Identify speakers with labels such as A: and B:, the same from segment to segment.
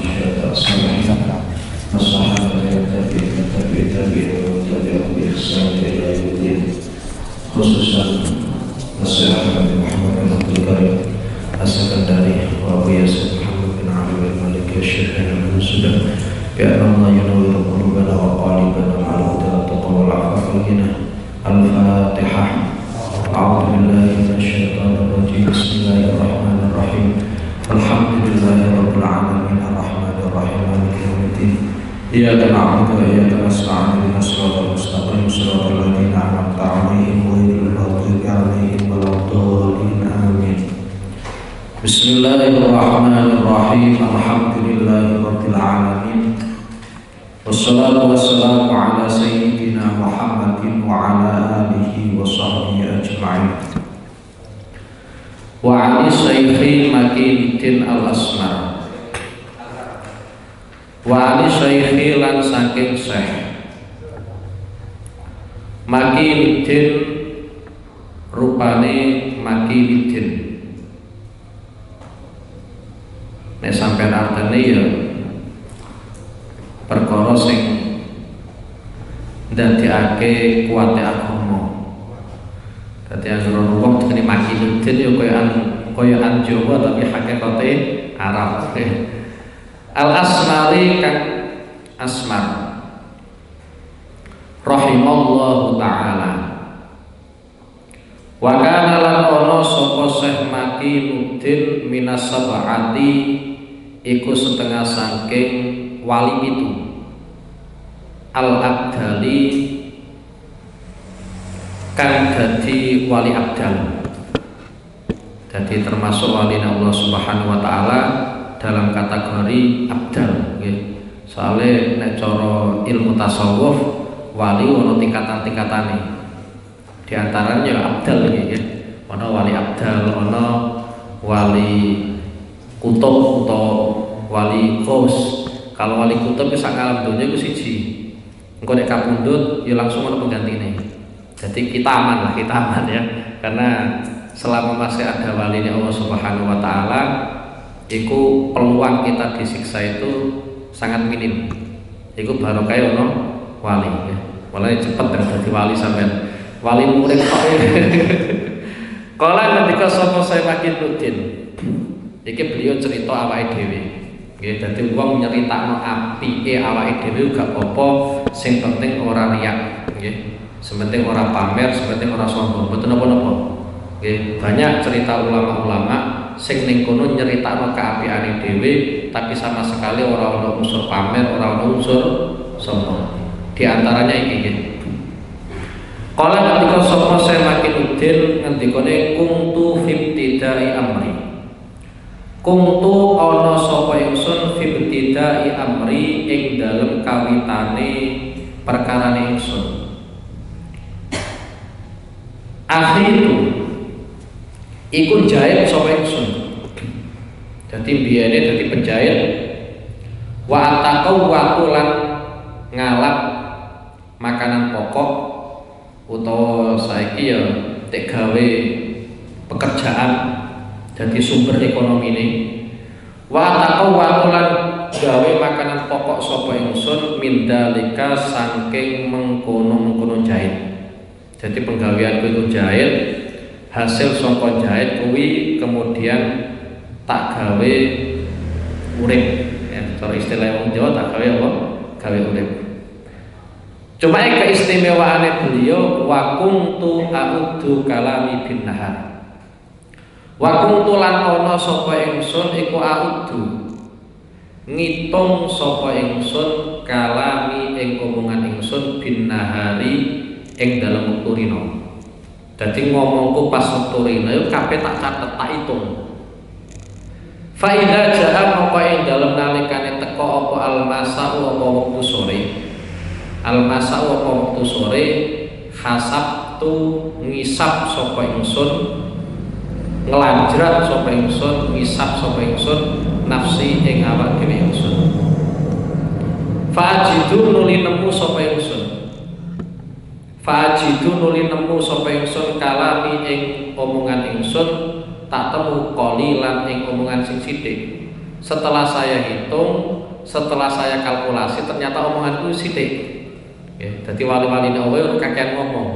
A: masyarakat salih masalah yang tabi'in wa ihsan ila yaumil khususan nasihat Nabi Muhammad bin Abdul Karim As-Sakandari wa Abu Yasir Muhammad bin Ali bin Malik ya Syekh bin Sudan ya Allah yunawwir qulubana wa qalibana ma'al huda taqwa wal afaf wal ghina al-Fatihah. A'udzu billahi minasyaitonir rajim. Bismillahirrahmanirrahim. Alhamdulillahi rabbil alamin arrahmanir rahim maliki yaumiddin. Iyyaka na'budu wa iyyaka nasta'in ihdinas siratal mustaqim siratal ladzina an'amta 'alaihim ghairil maghdubi 'alaihim waladdallin. Amin. Bismillahirrahmanirrahim. Alhamdulillahi rabbil alamin. Wassalatu wassalamu ala sayyidina Muhammadin wa ala alihi wa sahbihi ajma'in. Wa ali Syekhi Makinuddin Al-Asmar. Wa ali Syekhi lan saking Syekh Makinuddin rupane Makinuddin. Nek sampeyan artine ya perkara sing ndadekake kuwate agama. Dadi anggere wong jenenge Makinuddin ya koyoan Jawa tapi hakikate Arab. Al-Asmari kang Asmar rahimallahu ta'ala. Wa kana lan ana sapa Syekh Makinuddin minas sab'ati iku setengah saking wali itu al-abdali kan dadi wali abdal, jadi termasuk wali Allah Subhanahu wa ta'ala dalam kategori abdal. Soalnya nek cara ilmu tasawuf wali ono tingkatan-tingkatane, di antaranya abdal gitu. Ono wali abdal, ono wali kutub atau wali kos. Kalau wali kutub bisa ngalam dunia itu siji, engko nek kapundhut ya langsung ono penggantine. Jadi kita aman ya, karena selama masih ada wali Allah Subhanahu wa ta'ala, iku peluang kita disiksa itu sangat minim. Iku baru kayak ono wali ya. Mulai cepet dan jadi wali sampean. Wali murid kok. Kala ketika sapa saya Makinuddin, iki beliau cerita awake dhewe. Nggih, dadi wong nyeritakno apike awake dhewe gak apa-apa, sing penting ora riak, nggih. Sementing ora pamer, sementing ora sombong, mboten napa-napa. Nggih, banyak cerita ulama-ulama sing ning kono nyeritakno kaapiane dhewe, tapi sama sekali ora ono unsur pamer, ora ono unsur sombong. Di antaranya iki nggih. Kala ketika sapa saya Makinuddin ngendikane kuntu fibtidai amri. Kuntu ana sapa ingsun fibtidai amri ing dalem kawitane perkarane ingsun. Akhiru iku jahit sapa ingsun. Dadi biyene dadi penjahit wa ataqawwatu lan ngalap makanan pokok utawa saiki ya tek gawe pekerjaan jadi sumber ekonomi ini. Wa taqawwatu lan gawe makanan pokok sapa ingsun mindalika saking mengkono-mengkono jahit. Jadi penggaweanku itu jahit, hasil saka jahit kuwi kemudian tak gawe urip ya, cara istilah wong Jawa tak gawe apa? Gawe urip. Cuma keistimewaannya beliau wa kuntu a'uddu kalami bin nahar. Wa kuntu lan ana sapa ingsun iku a'uddu ngitung sapa ingsun kalami ing omongan ingsun bin nahari ing dalem wektu rina. Dadi ngomongku pas wektu rina yo kabeh tak catet, tak hitung. Fa idza ja'a maka ing dalem nalikane teka apa almasa'u apa wektu sore. Al-masa wa waktu sore hasab tu ngisap sapa ingsun, ngelanjrat sapa ingsun, ngisap sapa ingsun nafsi ing awak dhewe ingsun. Fa'ajidu nuli nemu sapa ingsun. Fa'ajidu nuli nemu sapa ingsun kalami ing omongan ingsun tak temu qalilan ing omongan sing sithik. setelah saya hitung, setelah saya kalkulasi ternyata omonganku sithik. Nggih, dadi wali-wali Allah ora kakean ngomong.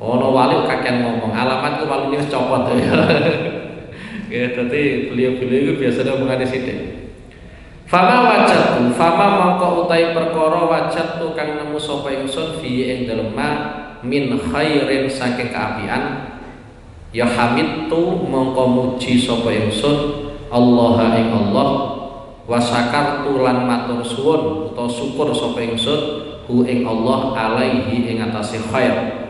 A: Ono wali kakean ngomong, alamat ku waline wis copot ya. Nggih, dadi beliau-beliau itu biasanya omongane sithik. Fama wajadtu, fama mongko utai perkara wajadtu kang nemu sapa ingsun fi ing dalem min khairin saking kaapian ya hamidtu mongko muji sapa ingsun Allah ing Allah wa sakartu lan matur suwun utawa syukur sapa ingsun hu ing Allah alaihi ing atase khair.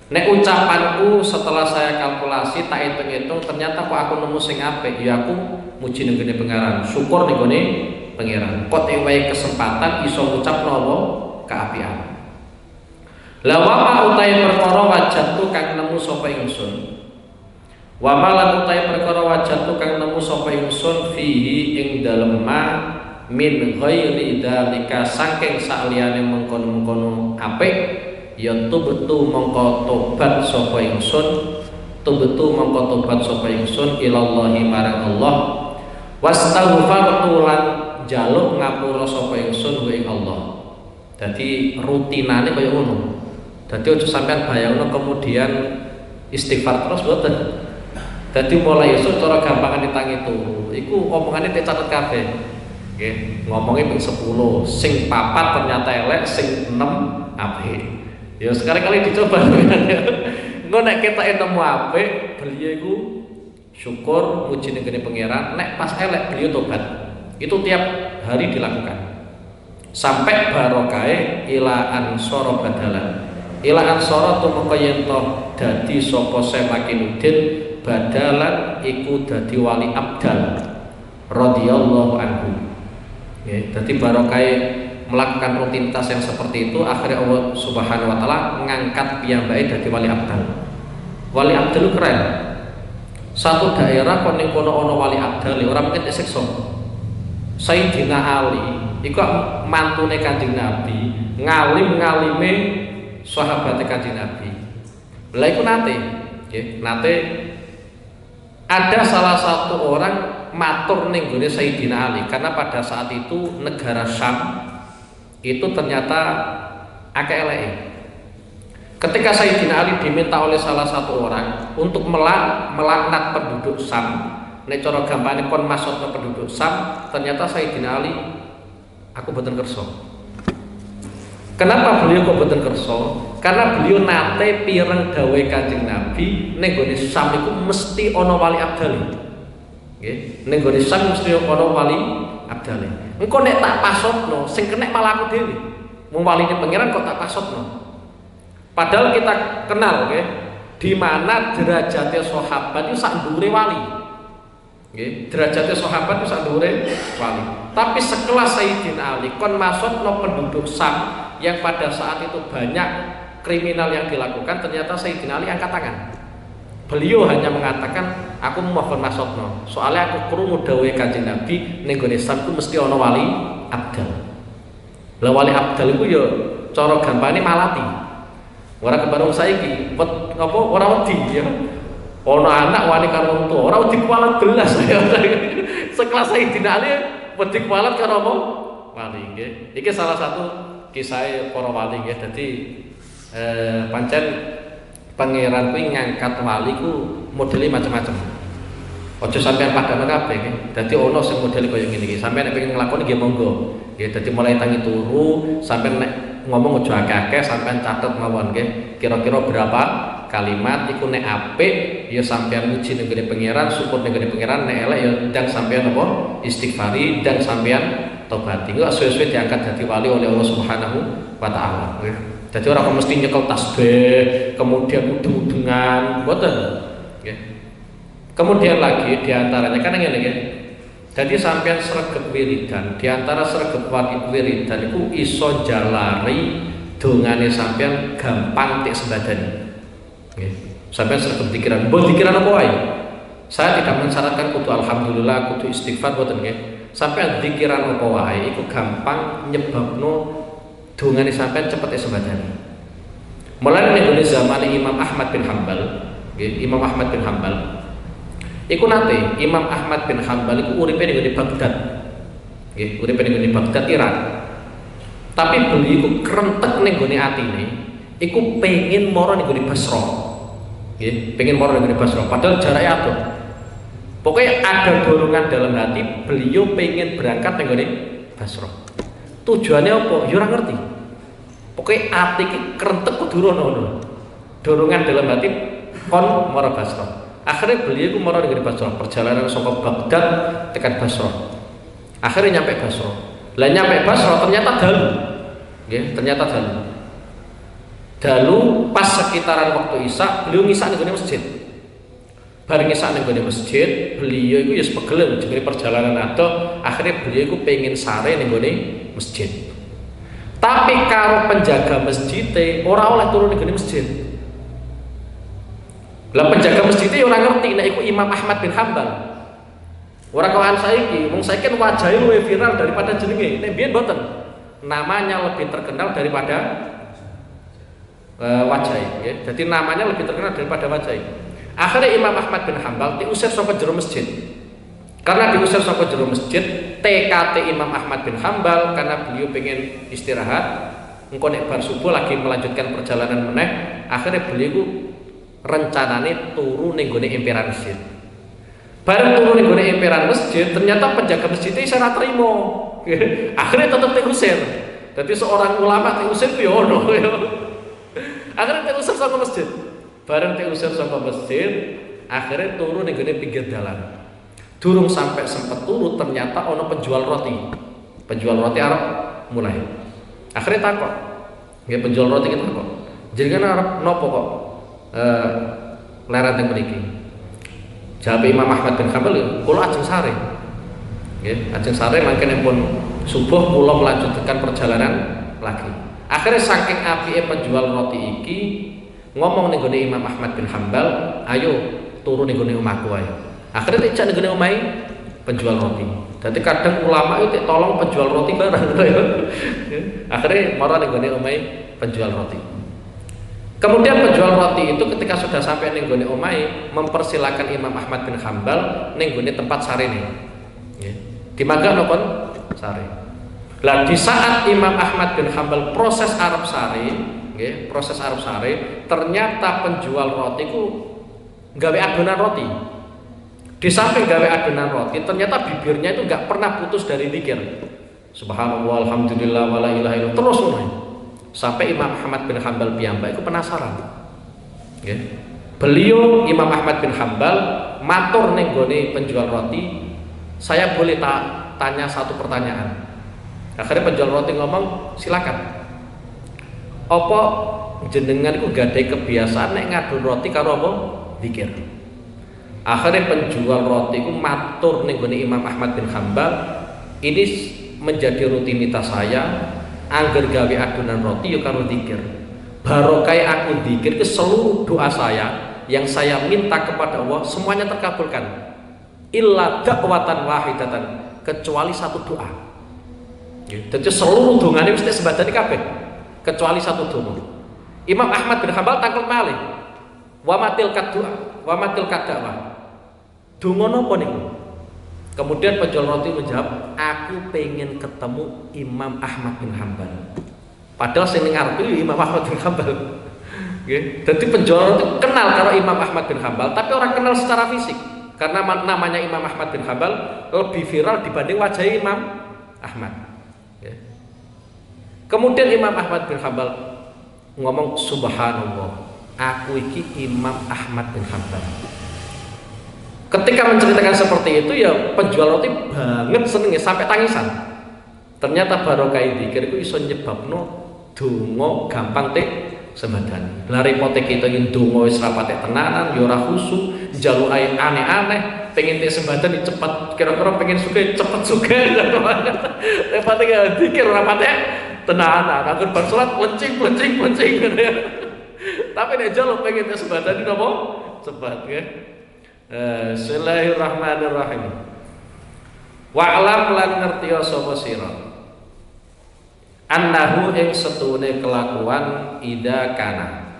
A: Nek ucapanku setelah saya kalkulasi tak hitung-hitung ternyata kok aku nemu sing apik ya aku muji ning gone pangeran, syukur ning gone pangeran. Kok ewae kesempatan iso ngucapno apa kaapian. La wa utai perkara wajadtu kang nemu sapa ingsun. Wa malan utai perkara wajadtu kang nemu sapa ingsun fihi ing dalem min ghairi dalika saking saliyane mengkono-mengkono apik ya tubetu mongko tobat sapa ingsun tubetu mongko tobat sapa ingsun ilallahi marang Allah wastaghfartu lan jaluk ngapura sapa ingsun ing Allah. Dadi rutinane kaya ngono. Dadi aja sampean bayangno kemudian istighfar terus mboten. Dadi mulai esuk cara gampangan ditangi turu iku omongane dicatet kabeh. Nggih, ngomongnya ping 10, sing 4 ternyata elek, sing 6 apik. Ya sekali-kali dicoba. Engko nek ketoke nemu apik, beliau iku syukur muji ning pangeran, nek pas elek beliau tobat. Itu tiap hari dilakukan. Sampai barokahe ila ansara badalan. Ila ansara tumeka yen to dadi sapa Semakinuddin badalan iku dadi wali abdal radhiyallahu anhu. Ya, dadi barokahe melakukan rutinitas yang seperti itu akhirnya Allah Subhanahu wa taala ngangkat piyambake dadi wali abdal. Wali abdal keren. Satu daerah kon ning kono ana wali abdal ora mungkin disiksa. Sayyidina Ali iku mantune Kanjeng Nabi, ngalim-ngalime sahabat Kanjeng Nabi. Lha iku nate, nggih, nate ada salah satu orang matur ning gone Sayyidina Ali karena pada saat itu negara Syam itu ternyata akeh eleke. Ketika Sayyidina Ali diminta oleh salah satu orang untuk melaknat penduduk Syam, nek cara gampangane kon masukna penduduk Syam, ternyata Sayyidina Ali aku boten kersa. Kenapa beliau kok boten kersa? Karena beliau nate pireng dawuh Kanjeng Nabi ning gone Syam iku mesti ana wali abdal. Nggih, ning gone Syam mesti ana wali abdal. Engko nek tak pasotno sing kenek malah aku dhewe. Wong waline pangeran kok tak pasotno. Padahal kita kenal nggih, di mana derajatnya sahabat itu sak dhuwure wali. Nggih, derajatnya sahabat itu sak dhuwure wali. Tapi sekelas Sayyidina Ali kon masukno penduduk Syam yang pada saat itu banyak kriminal yang dilakukan, ternyata Sayyidina Ali angkat tangan. Beliau hanya mengatakan aku mohon masukno. Soalnya aku krungu dawuhe Kanjeng Nabi ning gone Islam ku mesti ana wali abdal. Lah wali abdal iku ya cara gampangane malati. Ora kebareng saiki, apa ora wedi ya. Ana anak wani karo wong tuwa, ora wedi kualat belas ya. Sekelas Sayyidina Ali wedi kualat karo apa? Wali nggih. Iki salah satu kisah para wali nggih. Dadi pancen pangeran kuwi ngangkat wali ku modele macam-macam. Aja sampean padha kabeh nggih. Dadi ana sing model kaya ngene iki. Sampeyan nek pengen nglakoni nggih monggo. Nggih, dadi mulai tangi turu, sampeyan nek ngomong aja akeh-akeh, sampeyan catet mawon nggih. Kira-kira berapa kalimat iku nek apik ya sampeyan muji ning pangeran, syukur ning pangeran, nek elek ya ndang sampeyan apa? Istighfari dan sampeyan tobati. Engko suwe-suwe diangkat dadi wali oleh Allah Subhanahu wa taala nggih. Jadi orang mesti nyekel tasbih, kemudian udeng-udengan, boten. Nggih. Kemudian lagi diantaranya kan ngene nggih. Jadi sampean sregep wiridan, diantara sregep wiridan itu iso jalari dongane sampean gampang tik sembadani. Nggih. Sampean sregep pikiran, mbok pikiran apa wae. Saya tidak mensyaratkan kudu alhamdulillah, kudu istighfar boten nggih. Sampean pikiran apa wae iku gampang nyebabno dongane sampean cepet sembadani. Mulai ning zaman Imam Ahmad bin Hambal, nggih, Imam Ahmad bin Hambal Iku nate Imam Ahmad bin Hambal iku uripe ning Baghdad. Nggih, uripe ning Baghdad Irak. Tapi beliau iku krentek ning gone atine, iku pengin mara ning gone Basra. Nggih, pengin mara ning gone Basra, padahal jaraknya adoh. Pokoknya ada dorongan dalam hati beliau pengen berangkat ning gone Basra. Tujuannya apa? Ya ora ngerti. Pokoknya ati iki krentek kudu ono. Dorongan dalam hati kon mara Basra. Akhirnya beliau itu mara ning Basra, perjalanan saka Baghdad tekan Basra. Akhirnya nyampe Basra. Lah nyampe Basra ternyata dalu. Nggih, ternyata dalu. Dalu pas sekitaran waktu Isya, beliau ngisak ning masjid. Bareng ngisak ning masjid, beliau itu ya pegel jenenge perjalanan adoh, akhirnya beliau itu pengen sare ning masjid. Tapi karo penjaga masjid ora oleh turun ning masjid. Lah penjaga masjid itu orang ngerti nek iku Imam Ahmad bin Hambal. Ora kawan saiki, wong saiki kan wajahe luwih viral daripada jenenge. Nek biyen mboten. Namanya lebih terkenal daripada wajahe, ya. Jadi namanya lebih terkenal daripada wajahe. Akhirnya Imam Ahmad bin Hambal diusir saka jero masjid. Karena diusir saka jero masjid, TKT Imam Ahmad bin Hambal karena beliau pengen istirahat, engko nek bar subuh lagi melanjutkan perjalanan meneh, akhirnya beliau rencanane turu ning gone emperan masjid. Bareng turu ning gone emperan masjid, ternyata penjaga masjid itu ora trimo. Akhirnya tetep diusir. Jadi seorang ulama diusir ku ya ono. Akhirnya diusir saka masjid. Bareng diusir saka masjid, akhirnya turu ning gone pinggir dalan. Durung sampai sempet turu ternyata ono penjual roti. Penjual roti Arab mulai. Akhirnya takok. Nggih penjual roti kita kok. Jenengan arep nopo kok? Leren yang mriki. Jawab Imam Ahmad bin Hambal, kula ajeng sare. Nggih, ajeng sare mangken pun subuh kula melanjutkan perjalanan lagi. Akhirnya saking apike penjual roti iki ngomong ning gone Imam Ahmad bin Hambal, "Ayo turun ning gone omahku ae." Akhirnya dijak ning gone omahe penjual roti. Dadi kadang ulama itu tolong penjual roti bareng. Akhirnya marah ning gone omahe penjual roti. Kemudian penjual roti itu ketika sudah sampai ning gone omahe mempersilakan Imam Ahmad bin Hambal ning gone tempat sarene. Nggih. Dimangga napa sare. Lah di saat Imam Ahmad bin Hambal proses Arab sare, nggih, proses Arab sare, ternyata penjual roti ku gawe adonan roti. Di samping gawe adonan roti, ternyata bibirnya itu enggak pernah putus dari zikir. Subhanallah, alhamdulillah, wala ilaha illallah, terus mulai. Sampai Imam Ahmad bin Hambal piyambak itu penasaran. Okay. Beliau Imam Ahmad bin Hambal matur ning gone penjual roti, "Saya boleh tanya satu pertanyaan?" Akhirnya penjual roti ngomong, "Silakan." Apa jenengan iku gadai kebiasaan nek ngadon roti karo apa? Zikir. Akhirnya penjual roti iku matur ning gone Imam Ahmad bin Hambal, "Ini menjadi rutinitas saya. Angger gawe adonan roti yo karo zikir. Barokah aku zikir ke seluruh doa saya yang saya minta kepada Allah semuanya terkabulkan. Illa da'watan wahidatan, kecuali satu doa." Jadi seluruh dongane mesti sebadani kabeh kecuali satu doa. Imam Ahmad bin Hambal takut malih. Wa matil kadua, wa matil kadawa. Donga napa niku? Kemudian penjual roti menjawab, "Aku pengen ketemu Imam Ahmad bin Hambal." Padahal sing ngarep Imam Ahmad bin Hambal. Nggih. Dadi penjual roti kenal karo Imam Ahmad bin Hambal, tapi orang kenal secara fisik. Karena namanya Imam Ahmad bin Hambal lebih viral dibanding wajah Imam Ahmad. Nggih. Kemudian Imam Ahmad bin Hambal ngomong, "Subhanallah, aku iki Imam Ahmad bin Hambal." Ketika menceritakan seperti itu ya penjual roti banget senengnya sampai tangisan. Ternyata barokah zikir iku iso nyebabno donga gampang sembadani. Lah repote kita iki donga wis ra patek tenanan, ya ora khusyuk, njaluk ae aneh-aneh, pengen sembadani cepet, kira-kira pengen sugih cepet sugih. Repote ya zikir ora patek tenanan, angger bar salat plencing. Tapi nek njaluk pengen sembadani napa? Cepet nggih. Bismillahirrahmanirrahim. Wa'lam lan ngertiya sapa sira annahu ing setune kelakuan ida kana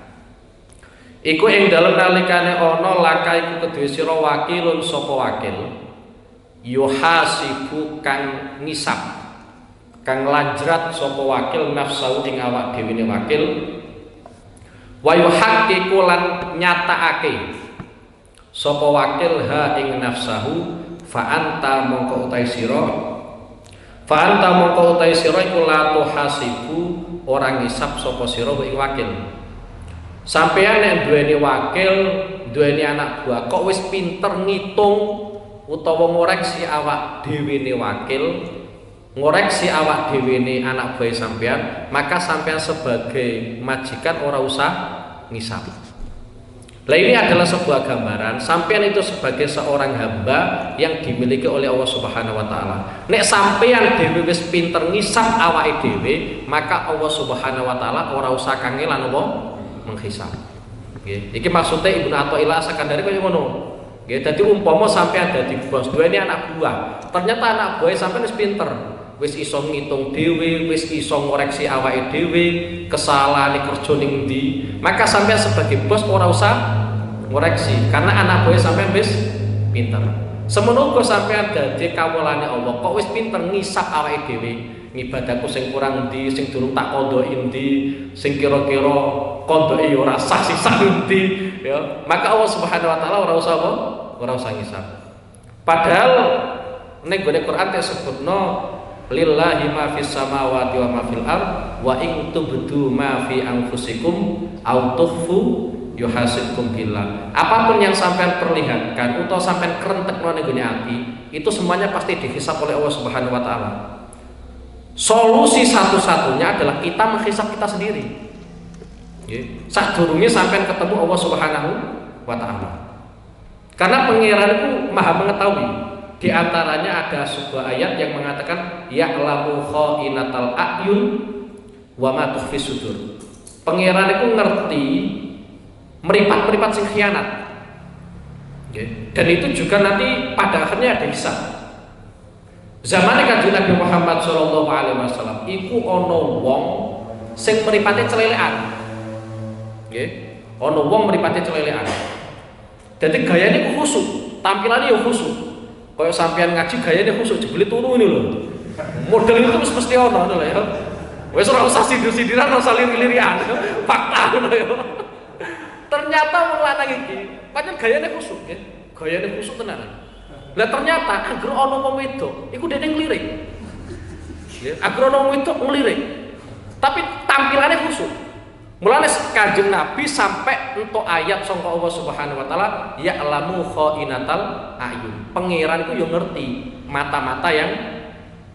A: Iku ing dalem nalikane ana laka iku kedue sira wakilun sapa wakil yuhasibu kang ngisab kang lanjrat sapa wakil nafsu ing awak dhewe wakil wa yuhaqqiqu lan nyatakake sapa wakil ha ing nafsahu fa anta mongko utai sira iku la tuhasibu ora ngisab sapa sira ing wakil. Sampeyan nek duweni wakil, duweni anak buah kok wis pinter ngitung utawa ngoreksi awak dhewene wakil, ngoreksi awak dhewene anak buah sampeyan, maka sampeyan sebagai majikan ora usah ngisab. Lah ini adalah sebuah gambaran sampeyan itu sebagai seorang hamba yang dimiliki oleh Allah Subhanahu wa taala. Nek sampeyan dhewe wis pinter ngisab awake dhewe, maka Allah Subhanahu wa taala ora usah kangelan apa menghisab. Nggih. Iki maksudnya Ibnu Athaillah Sakandari kaya ngono. Nggih, dadi umpama sampeyan dadi bos, duweni anak buah. Ternyata anak buah sampeyan wis pinter, wis iso ngitung dhewe, wis iso ngoreksi awake dhewe, kesalahane kerja ning ndi. Maka sampeyan sebagai bos ora usah ngoreksi karena anak buah sampeyan wis pinter. Semono uga sampeyan dadi kawulane Allah, kok wis pinter ngisab awake dhewe. Ngibadahku sing kurang ndi, sing durung tak kondoki ndi, sing kira-kira kondoke ya ora sah sisa ndi, ya. Maka Allah Subhanahu wa taala ora usah apa? Ora usah ngisab. Padahal ning gone Quran disebutno lillahi ma fis samawati wa ma fil ard wa in tubdu ma fi anfusikum aw tukhfu yuhasibkum billah. Apapun yang sampean perlihatkan atau sampean kerentekno ning gone ati, itu semuanya pasti dihisab oleh Allah Subhanahu wa taala. Solusi satu-satunya adalah kita menghisab kita sendiri. Sadurunge sampean ketemu Allah Subhanahu wa taala. Karena pangeran itu Maha mengetahui. Di antaranya ada sebuah ayat yang mengatakan ya'lamu kha'inatal a'yun wa ma tukhfi sudur. Pangeran itu ngerti meripat-meripat sing khianat. Dan itu juga nanti pada akhirnya ada hisab. Zamane Kanjeng Nabi Muhammad sallallahu alaihi wasallam iku ana wong sing mripate celelekan. Nggih, ana wong mripate celelekan. Dadi gayane ku khusuk, tampilane ya khusuk. Kaya sampean ngaji gayane khusuk jebule turu ini lho. Model itu mesti ana ngono lho ya. Wis ora usah sindir-sindiran, ora usah lirik-lirikan. Fakta ngono ya. Ternyata wong lanang iki pancen gayane khusuk nggih. Gayane khusuk tenan. Lah ternyata anggere ana wong wedok, iku dene nglirik. Nggih, anggere ana wong wedok nglirik. Tapi tampilane khusuk. Mulane Kanjeng Nabi sampai entuk ayat saka Allah Subhanahu wa taala, ya'lamu kha'inatal a'yun. Pangeran iku yo ngerti mata-mata yang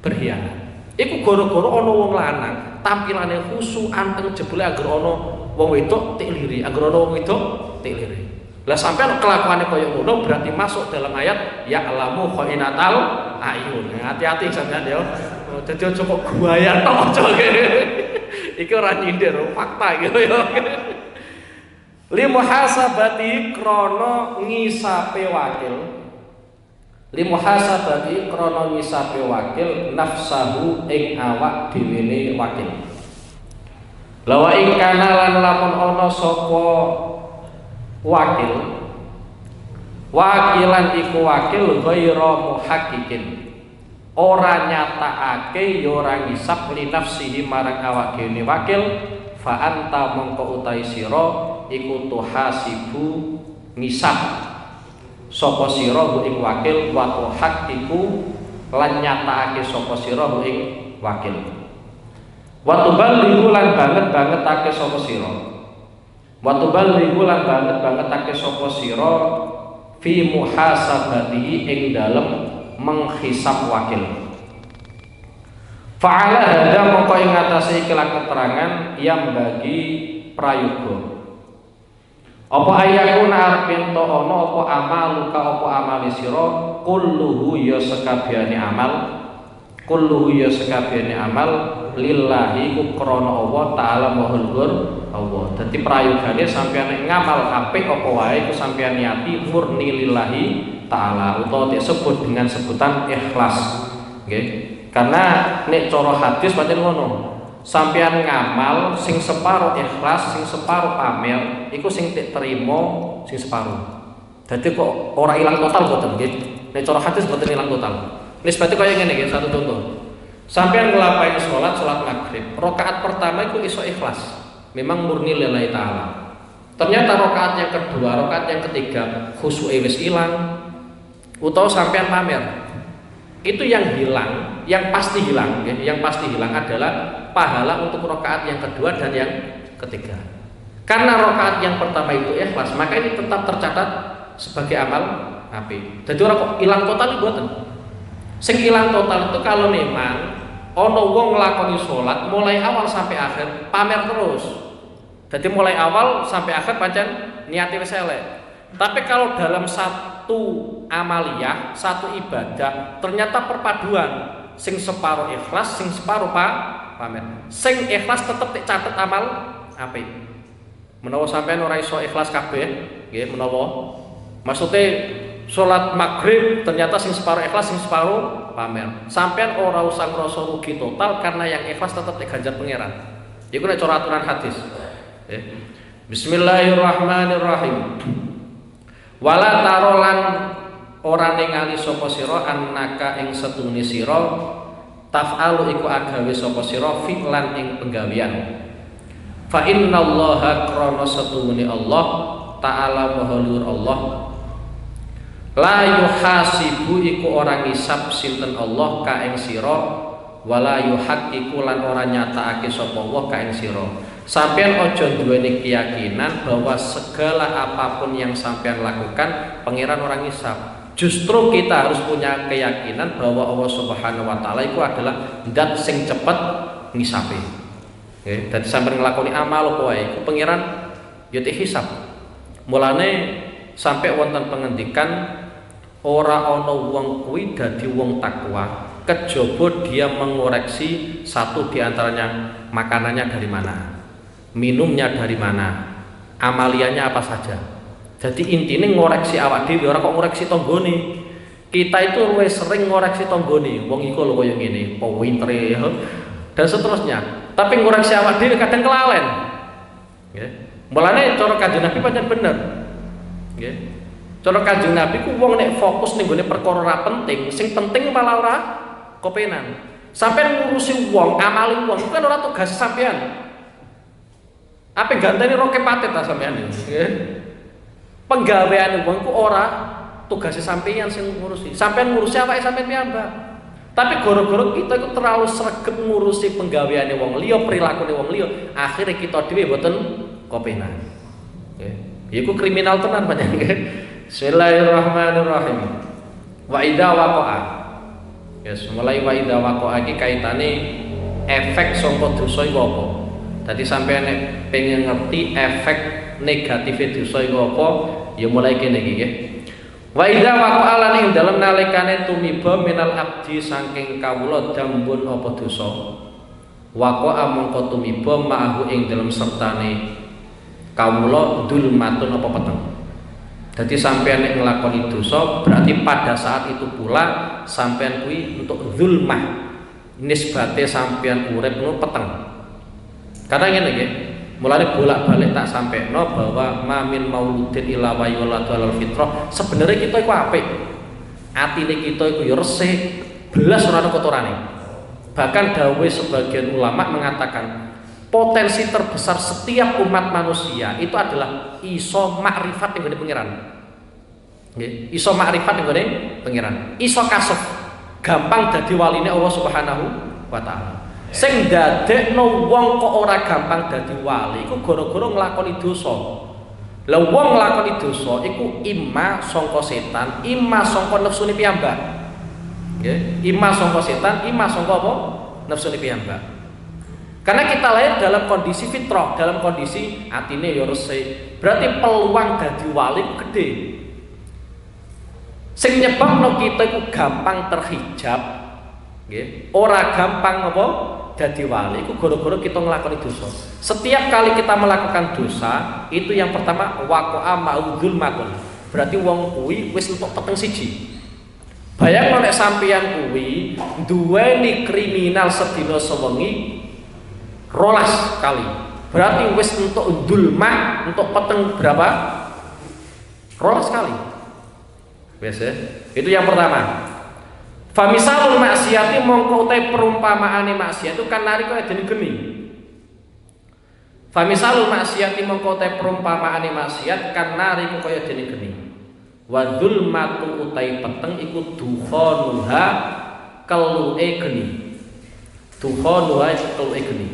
A: berkhianat. Iku gara-gara ana wong lanang, tampilane khusuk anteng jebule anggere ana wong wedok tik lirik, anggere ana wong wedok tik lirik. Lah sampean kelakuane kaya ngono berarti masuk dalam ayat ya'lamu kha'inatal a'yun. Hati-hati sampean ya. Dadi aja kok guayan tok aja. Iki ora nyindir, fakta gitu ya. Li muhasabati krana ngisape wakil. Li muhasabati krana ngisape wakil nafsahu ing awak dhewene wakil. Lawa ing kana lan lamun ana sapa wakil wakilan iku wakil ghaira muhaqqiqin ora nyatakake ya ora ngisab li nafsihi marang awak dhewe wakil fa anta mongko utahe sira iku tuhasibu ngisab sapa sira ing wakil wa tuhaqqiqu lan nyatakake sapa sira ing wakil wa tuballighu lan banget-bangetake sapa sira wa tuballighu lan banget-bangetake sapa sira fi muhasabatihi ing dalem menghisab wakil. Fa'ala hadza mongko ing atase ikilah keterangan yang bagi prayoga. Apa ayakuna arep ento ana apa amaluka apa amali sira kulluhu ya sekabehane amal kulluhu ya sekabehane amal lillahi ku krana Allah taala mahul Allah. Dadi prayogane sampeyan ngamal apik apa wae ku sampeyan niati murni lillahi taala utawa disebut dengan sebutan ikhlas. Nggih. Karena nek cara hadis pancen ngono. sampean ngamal sing separo ikhlas, sing separo pamer, iku sing terima sing separo. Dadi kok ora ilang total boten nggih. Nek cara hadis boten ilang total. Nisbate kaya ngene nggih, satu contoh. Sampean nglampahi salat maghrib, rakaat pertama iku iso ikhlas. Memang murni lillahi taala. Ternyata rakaat yang kedua, rakaat yang ketiga khusyuke wis ilang utawa sampean pamer. Itu yang hilang, yang pasti hilang, ya. Yang pasti hilang adalah pahala untuk rakaat yang kedua dan yang ketiga. Karena rakaat yang pertama itu ikhlas, maka ini tetap tercatat sebagai amal apik. Jadi orang kok hilang total itu buatan. Sing hilang total itu kalau memang ono wong nglakoni salat mulai awal sampai akhir pamer terus. Jadi mulai awal sampai akhir pancen niate wis elek. Tapi kalau dalam satu amaliyah, satu ibadah, ternyata perpaduan sing separuh ikhlas, sing separuh pamer. Sing ikhlas tetep dicatet amal apik. Menawa sampean ora iso ikhlas kabeh, nggih menawa maksudnya salat maghrib ternyata sing separuh ikhlas, sing separuh pamer. Sampean ora usah ngrasa rugi total karena yang ikhlas tetep diganjar pangeran. Iku nek cara aturan hadis. Bismillahirrahmanirrahim. Wala tarolan ora ningali sapa sira annaka ing setune sira taf'alu iku agawe sapa sira fi'lan ing penggawean. Fa innallaha krana setune Allah ta'ala maha luhur Allah la yuhasibu iku ora ngisab sinten Allah ka ing sira wala yuhaqqiqu lan ora nyatakake sapa Allah ka ing sira. Sampean ojo duweni keyakinan bahwa segala apapun yang sampean lakukan pangeran orang ngisab. Justru kita harus punya keyakinan bahwa Allah Subhanahu wa taala itu adalah zat sing cepet ngisape. Nggih, dadi sampean nglakoni amal apa wae iku pangeran ya dihisab. Mulane sampai wonten pengendikan ora ana wong kuwi dadi wong takwa kejaba dia mengoreksi satu diantaranya makanannya dari mana, minumnya dari mana, amaliannya apa saja. Jadi intinya ngoreksi awak dhewe ora kok ngoreksi tanggane. Kita itu luwih sering ngoreksi tanggane, wong iku lho koyo ngene, pintere dan seterusnya. Tapi ngoreksi awak dhewe kadang kelalen. Nggih. Mulane cara Kanjeng Nabi pancen bener. Nggih. Cara Kanjeng Nabi ku wong nek fokus ning gone perkara ora penting, sing penting malah ora kepenan. Sampai ngurusi wong, amali wong itu kan ora tugas sampean. Apa gantene roke patet ta sampean iki? Penggaweane wong ku ora tugas sampean sing ngurusi. Sampean ngurusi awake sampean piyambak. Tapi gara-gara kita itu terlalu sregep ngurusi penggaweane wong liya, prilakune wong liya, akhirnya kita dhewe mboten kepenan. Nggih. Iku kriminal tenan panjenengan. Bismillahirrahmanirrahim. Wa idza waqa'a. Yes, mulai wa idza waqa'a iki kaitane efek saka dosa iku apa? Dadi sampeyan nek pengen ngerti efek negatif dosa iku apa, ya mulai kene iki nggih. Wa idza waqa'a lan ing dalem nalikane tumiba minal abdi saking kawula dambun apa dosa. Waqa'a mongko tumiba ma'ahu ing dalem sertane kawula dulmatun apa peteng. Jadi sampean nek nglakoni dosa berarti pada saat itu pula sampean kuwi untuk zulmah nisbate sampean urip nu peteng. Karena ngene nggih, mulane bolak-balik tak sampeno bahwa mamin mauludin ila wa yuladu alal fitrah. Sebenarnya kita iku apik. Atine kita iku ya resik, belas ora ana kotorane. Bahkan dawuh sebagian ulama mengatakan potensi terbesar setiap umat manusia itu adalah iso makrifat yang gede pengiran. Nggih, iso makrifat yang gede pengiran. Iso kasuf, gampang dadi waline Allah Subhanahu wa taala. Sing dadekno wong kok ora gampang dadi wali iku gara-gara nglakoni dosa. Lah wong nglakoni dosa iku imma sangka setan, imma sangka nafsune piyambak. Nggih, imma sangka setan, imma sangka apa? Nafsune piyambak. Karena kita lahir dalam kondisi fitrah, dalam kondisi atine ya resik. Berarti peluang dadi wali gede. Sing nyebabno kita iku gampang terhijab, nggih. Ora gampang apa dadi wali iku gara-gara kita nglakoni dosa. Setiap kali kita melakukan dosa, itu yang pertama waqa'a ma'udhul matun. Berarti wong kuwi wis entuk peteng siji. Bayangno nek sampeyan kuwi duweni kriminal sedina sewengi rolas kali. Berarti wis untuk dulmah, untuk peteng berapa? Rolas kali. Biasa. Itu yang pertama. Famisalul maksiati mongko utai perumpamaane maksiat itu kan nari kaya dene geni. Famisalul maksiati mongko utai perumpamaane maksiat kan nari kaya dene geni. Wa dzulmatu utai peteng iku dukhanuha keluke geni. Dukhanuha keluke geni.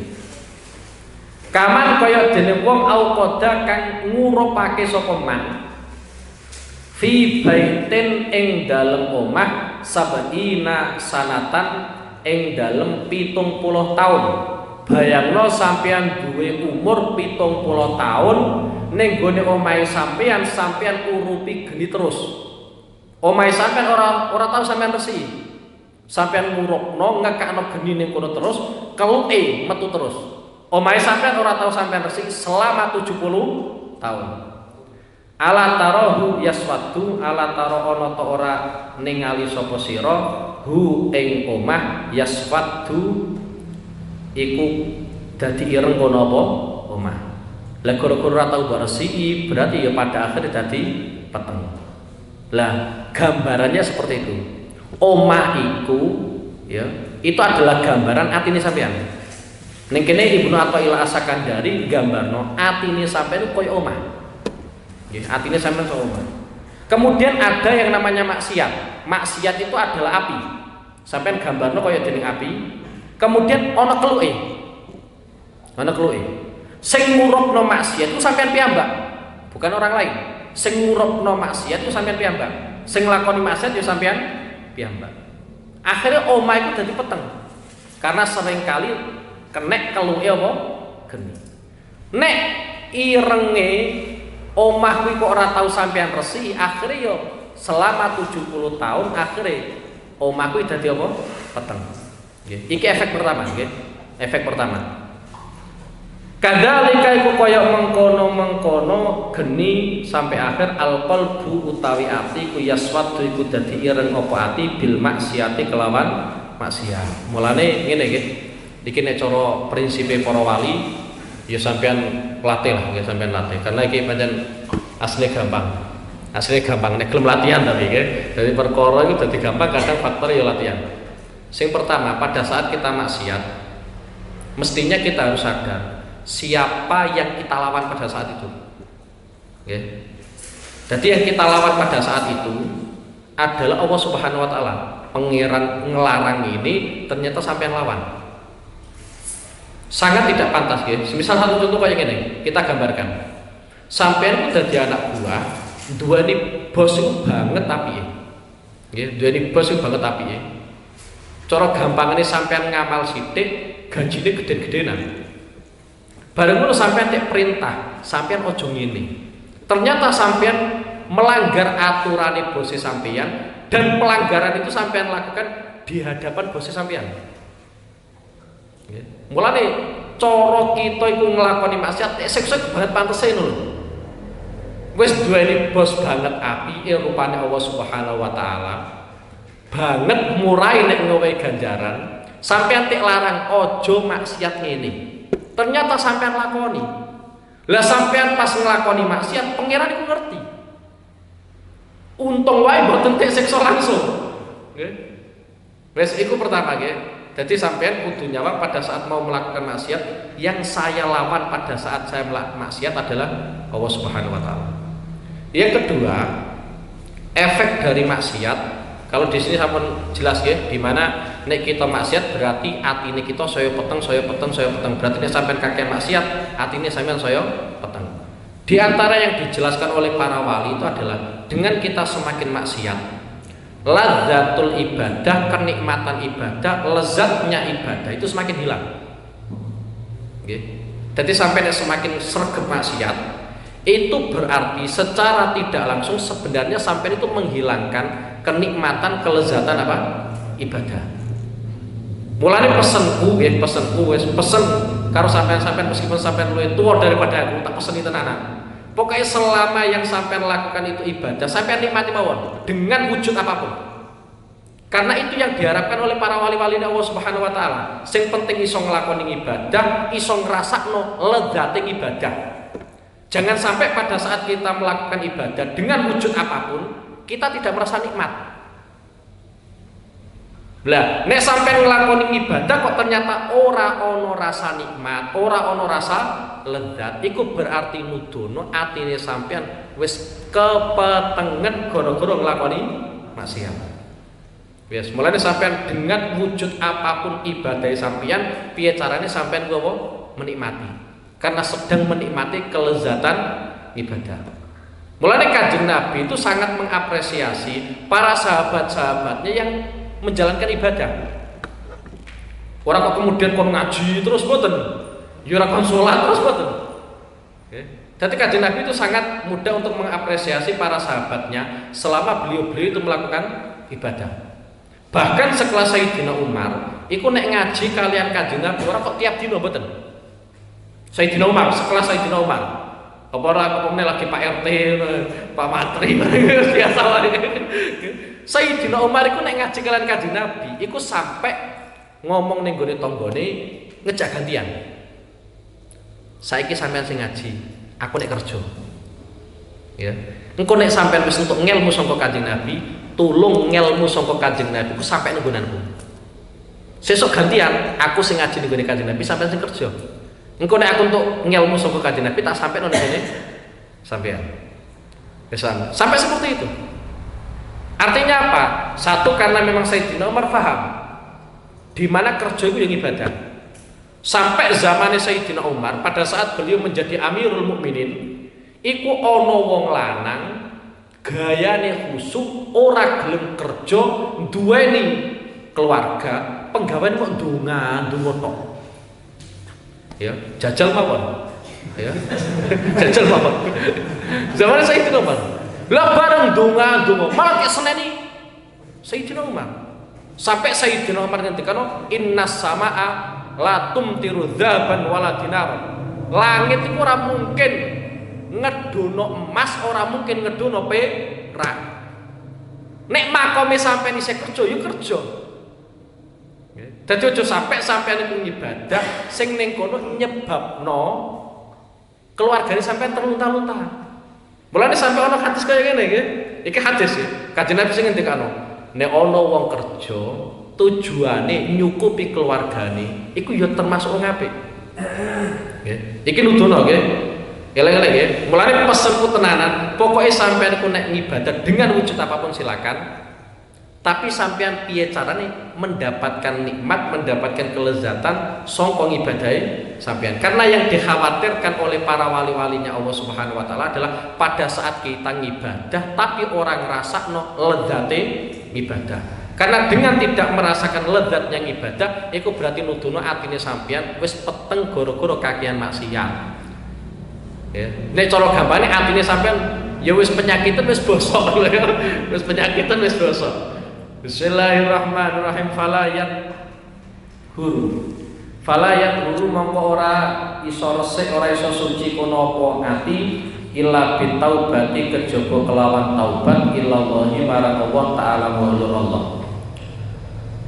A: Kaman kaya dene wong auqada kang ngurupake sapa man fi baitin ing dalem omah sabina sanatan ing dalem 70 tahun. Bayangno sampean duwe umur 70 tahun ning gone omahe sampean urupi geni terus. Omahe sampean ora tau sampean resi. Sampean ngurupno ngekakno geni ning kono terus, keluke metu terus. Omahe sampean ora tau sampean resi selama 70 tahun. Ala tarahu yaswadu ala taro ana ta ora ningali sapa sira hu ing omah yaswadu iku dadi ireng kono apa omah. Lah gara-gara ora tau resiki berarti ya pada akhirnya dadi peteng. Lah gambarannya seperti itu. Omah iku ya itu adalah gambaran atine sampean. Ning kene Ibnu Athaillah As-Sakandari gambarno atine sampean koyo omah. Artinya sampean omah. Kemudian ada yang namanya maksiat. Maksiat itu adalah api. Sampean gambarno kaya dening api. Kemudian ana keluke. Ana keluke. Sing ngurupno maksiat itu sampean piyambak, bukan orang lain. Sing ngurupno maksiat itu sampean piyambak. Sing nglakoni maksiat ya sampean piyambak. Akhirnya omah itu dadi peteng. Karena seringkali kenek keluke apa? Geni. Nek irenge omah kuwi kok ora tau sampean resi, akhirnya yo selama 70 tahun akhirnya omah kuwi dadi apa? Peteng. Nggih. Iki efek pertama, nggih. Efek pertama. Kadzalika iku kaya mengkono-mengkono geni sampai akhir alqalbu utawi ati ku yaswadu iku dadi ireng apa ati bil maksiati kelawan maksiat. Mulane ngene nggih. Iki nek cara prinsipe para wali ya sampean latih lah, ya sampean latih. Karena iki pancen asli gampang. Asli gampang nek gelem latihan tapi nggih. Dari perkara itu dadi gampang kadang faktor ya latihan. Sing pertama, pada saat kita maksiat mestinya kita harus sadar siapa yang kita lawan pada saat itu. Oke. Jadi yang kita lawan pada saat itu adalah Allah Subhanahu wa taala. Pangeran ngelarang ini ternyata sampean lawan. Sangat tidak pantas ya. Misal satu contoh kayak gini, kita gambarkan. Sampean udah jadi anak buah, dua ini bos itu banget tapi ya. Dua ini bos itu banget tapi ya. Cara gampang ini sampean ngamal sithik, gajine gede-gedenan. Bareng ngono sampean tek perintah, sampean ojo ngene. Ternyata sampean melanggar aturan bos sampean dan pelanggaran itu sampean lakukan di hadapan bos sampean. Mulane cara kita iku nglakoni maksiat sek-sek banget pantese lho. Wis duweni bos banget apike rupane Allah Subhanahu wa taala. Banget murai nek ngowe ganjaran, sampean tek larang ojo maksiat ngene. Ternyata sampean lakoni. Lah sampean pas nglakoni maksiat, pangeran iku ngerti. Untung wae mboten tek siksa langsung. Nggih. Wis iku pertama nggih. Jadi sampean kudu nyawang pada saat mau melakukan maksiat, yang saya lawan pada saat saya melakukan maksiat adalah Allah Subhanahu wa taala. Yang kedua, efek dari maksiat, kalau di sini sampun jelas ya, di mana nek kita maksiat berarti atine kita saya peteng. Berarti nek sampean kakek maksiat, atine sampean saya peteng. Di antara yang dijelaskan oleh para wali itu adalah dengan kita semakin maksiat, lazzatul ibadah, kenikmatan ibadah, lezatnya ibadah itu semakin hilang. Jadi sampai semakin sregep maksiat, itu berarti secara tidak langsung sebenarnya sampai itu menghilangkan kenikmatan, kelezatan apa? Ibadah. Mulane pesenku pesen karo sampean meskipun sampean luwih tuwa daripada aku, tak peseni tenanan. Pokoknya selama yang sampean lakukan itu ibadah, sampean nikmati mawon dengan wujud apapun. Karena itu yang diharapkan oleh para wali-wali Allah Subhanahu wa taala. Sing penting iso nglakoni ibadah, iso ngrasakno ledate ibadah. Jangan sampai pada saat kita melakukan ibadah dengan wujud apapun, kita tidak merasa nikmat. Lah, nek sampai nglakoni ibadah kok ternyata ora ono rasa nikmat, ora ono rasa lezat, iku berarti nudono atine sampean wis kepetengen gara-gara nglakoni maksiat. Wis, mulane sampean dengan wujud apapun ibadah sampean, piye carane sampean gowo menikmati. Karena sedang menikmati kelezatan ibadah. Mulane Kanjeng Nabi itu sangat mengapresiasi para sahabat-sahabatnya yang menjalankan ibadah. Orang kok kemudian kon ngaji terus boten, ya ora kon salat terus boten. Jadi Kanjeng Nabi itu sangat mudah untuk mengapresiasi para sahabatnya selama beliau-beliau itu melakukan ibadah. Bahkan sekelas Sayyidina Umar, iku nek ngaji kalian Kanjeng Nabi ora kok tiap dino mboten. Sayyidina Umar, sekelas Sayyidina Umar. Apa ora kok lagi Pak RT, Pak Matri biasa wae. Sayyidina Umar iku nek ngaji kalian Kanjeng Nabi, iku sampai ngomong ning gone tanggane ngejak gantian. Saiki sampean sing ngaji, aku nek kerja. Ya. Engko nek sampean wis entuk ngelmu saka Kanjeng Nabi, tulung ngelmu saka Kanjeng Nabi ku sampai nenggonanku. Sesuk gantian, aku sing ngaji ning Kanjeng Nabi, sampean sing kerja. Engko nek aku entuk ngelmu saka Kanjeng Nabi tak sampai nang ngene sampean. Pesan. Sampai seperti itu. Artinya apa? Satu, karena memang Sayyidina Umar paham di mana kerja itu yang ibadah. Sampai zamannya Sayyidina Umar, pada saat beliau menjadi Amirul Mukminin, iku ana wong lanang gayane khusuk, ora gelem kerja, duweni keluarga, penggawean kok ndonga tok. Ya, jajal mawon. Ya. Jajal mawon. Zaman Sayyidina Umar. Lah bareng ndonga malah kek seneni Sayyidina Umar. Sampai Sayyidina Umar ngendikano innas samaa la tumtiru dzaban wala dinar. Langit iku ora mungkin ngedono emas, ora mungkin ngedono perak. Nek makome sampeyan isih kerja, yo kerja. Dadi aja sampeyan iku ibadah sing ning kono nyebabno keluargane sampeyan terlunta-lunta. Mulane sampe ana hadis kaya ngene nggih. Iki hadis ya. Kanjeng Nabi sing ngendikano, nek ana wong kerja tujuane nyukupi keluargane, iku ya termasuk wong apik. Nggih. Iki nudono nggih. Eleng-eleng ya. Mulane pesenku tenanan, pokoknya sampean ku nek ngibadah dengan wujud apapun silakan. Tapi sampean piye carane mendapatkan nikmat, mendapatkan kelezatan sangka ngibadahe sampean. Karena yang dikhawatirkan oleh para wali-walinya Allah Subhanahu wa taala adalah pada saat kita ngibadah tapi orang ngrasakno lezate ibadah. Karena dengan tidak merasakan lezatnya ibadah, itu berarti nuduno atine sampean wis peteng gara-gara kakian maksiat. Ya. Nek cara gampane atine sampean ya wis penyakitan wis bosok lho ya. Wis penyakitan wis bosok. Bismillahirrahmanirrahim. Falayat huru mongko ora iso resik, ora iso suci kono apa ati illa bitaubati kejaba kelawan taubat ilallahi marang Allah taala mulur Allah.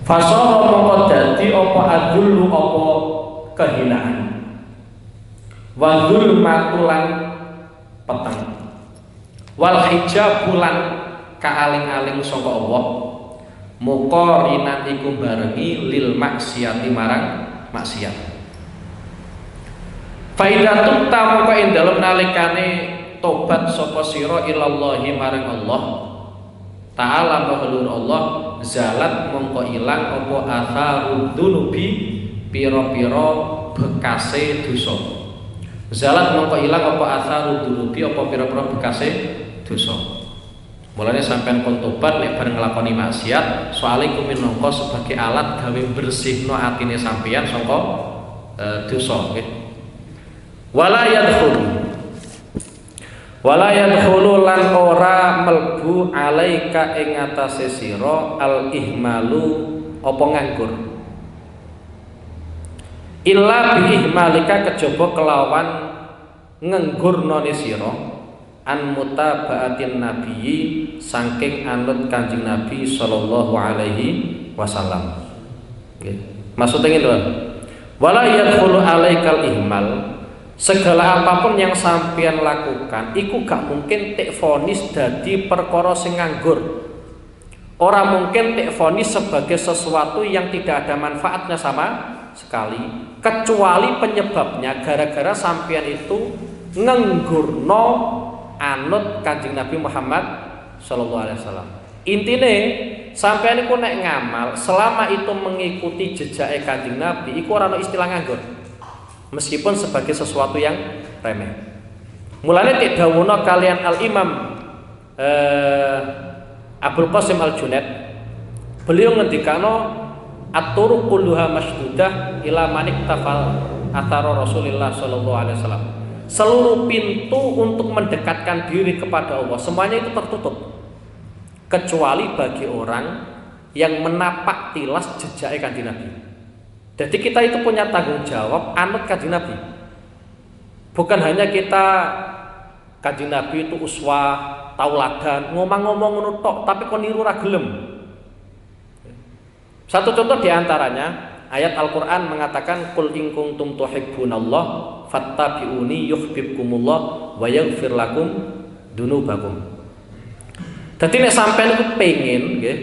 A: Fasara mongko dadi apa adullu apa kehinaan. Wa zulmatulan peteng. Wal hijabulan kaaling-aling saka Allah. Muqarinan iku barengi lil maksiati marang maksiat. Faidatut tamu ka ing dalem nalikane tobat sapa sira ilallahi marang Allah taala mahlur Allah zalat mongko ilang apa atharud dunubi pira-pira bekase dosa. Zalat mongko ilang apa atharud dunubi apa pira-pira bekase dosa. Mulane sampean kon tobat nek bareng nglakoni maksiat, soalé iku minangka sebagai alat gawe bersihno atine sampeyan saka dosa nggih. Wala yadkhulu lan ora melbu alaika ing atase sira al ihmalu apa nganggur. Illa bi ihmalika kejaba kelawan ngenggurnone sira an mutaba'atin nabiyyi saking anut Kanjeng Nabi sallallahu alaihi wasallam. Maksudnya ngene lho. Wala yadkhulu alaikal ihmal. Segala apapun yang sampeyan lakukan iku gak mungkin tek vonis dadi perkara sing nganggur. Ora mungkin tek vonis sebagai sesuatu yang tidak ada manfaatnya sama sekali, kecuali penyebabnya gara-gara sampeyan itu ngenggurno anut Kanjeng Nabi Muhammad sallallahu alaihi wasallam. Intine sampeyan iku nek ngamal selama itu mengikuti jejake Kanjeng Nabi iku ora ono istilah nganggur. Meskipun sebagai sesuatu yang remeh. Mulane tek dawuhna kalian Al-Imam Abdul Qasim Al-Junaid, beliau ngendikano at-turuq kulluha masdudah ila manik tafal athara Rasulillah sallallahu alaihi wasallam. Seluruh pintu untuk mendekatkan diri kepada Allah semuanya itu tertutup kecuali bagi orang yang menapak tilas jejak Kanjeng Nabi. Jadi kita itu punya tanggung jawab anut Kanjeng Nabi. Bukan hanya kita Kanjeng Nabi itu uswah, tauladan, ngomong-ngomong ngono tok tapi kon niru ra gelem. Satu contoh diantaranya ayat Al-Quran mengatakan qul in kuntum tuhibbunallah fattabi'uni yuhibbukumullah wa yaghfir lakum dunubakum. Dadi nek sampean iku pengin nggih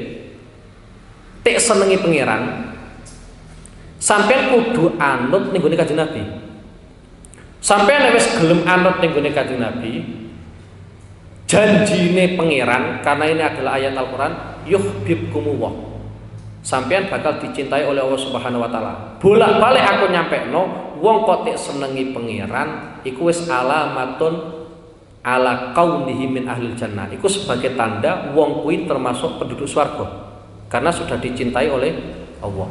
A: tek senengi pangeran, sampean kudu anut ning gone Kanjeng Nabi. Sampean nek wis gelem anut ning gone Kanjeng Nabi, janjine pangeran karena ini adalah ayat Al-Quran yuhibbukumullah. Sampean bakal dicintai oleh Allah Subhanahu wa taala. Bolak-balik aku nyampekno wong kok tek senengi pangeran iku wis alamatun ala kaunihi min ahlil jannah. Iku sebagai tanda wong kuwi termasuk penduduk swarga karena sudah dicintai oleh Allah.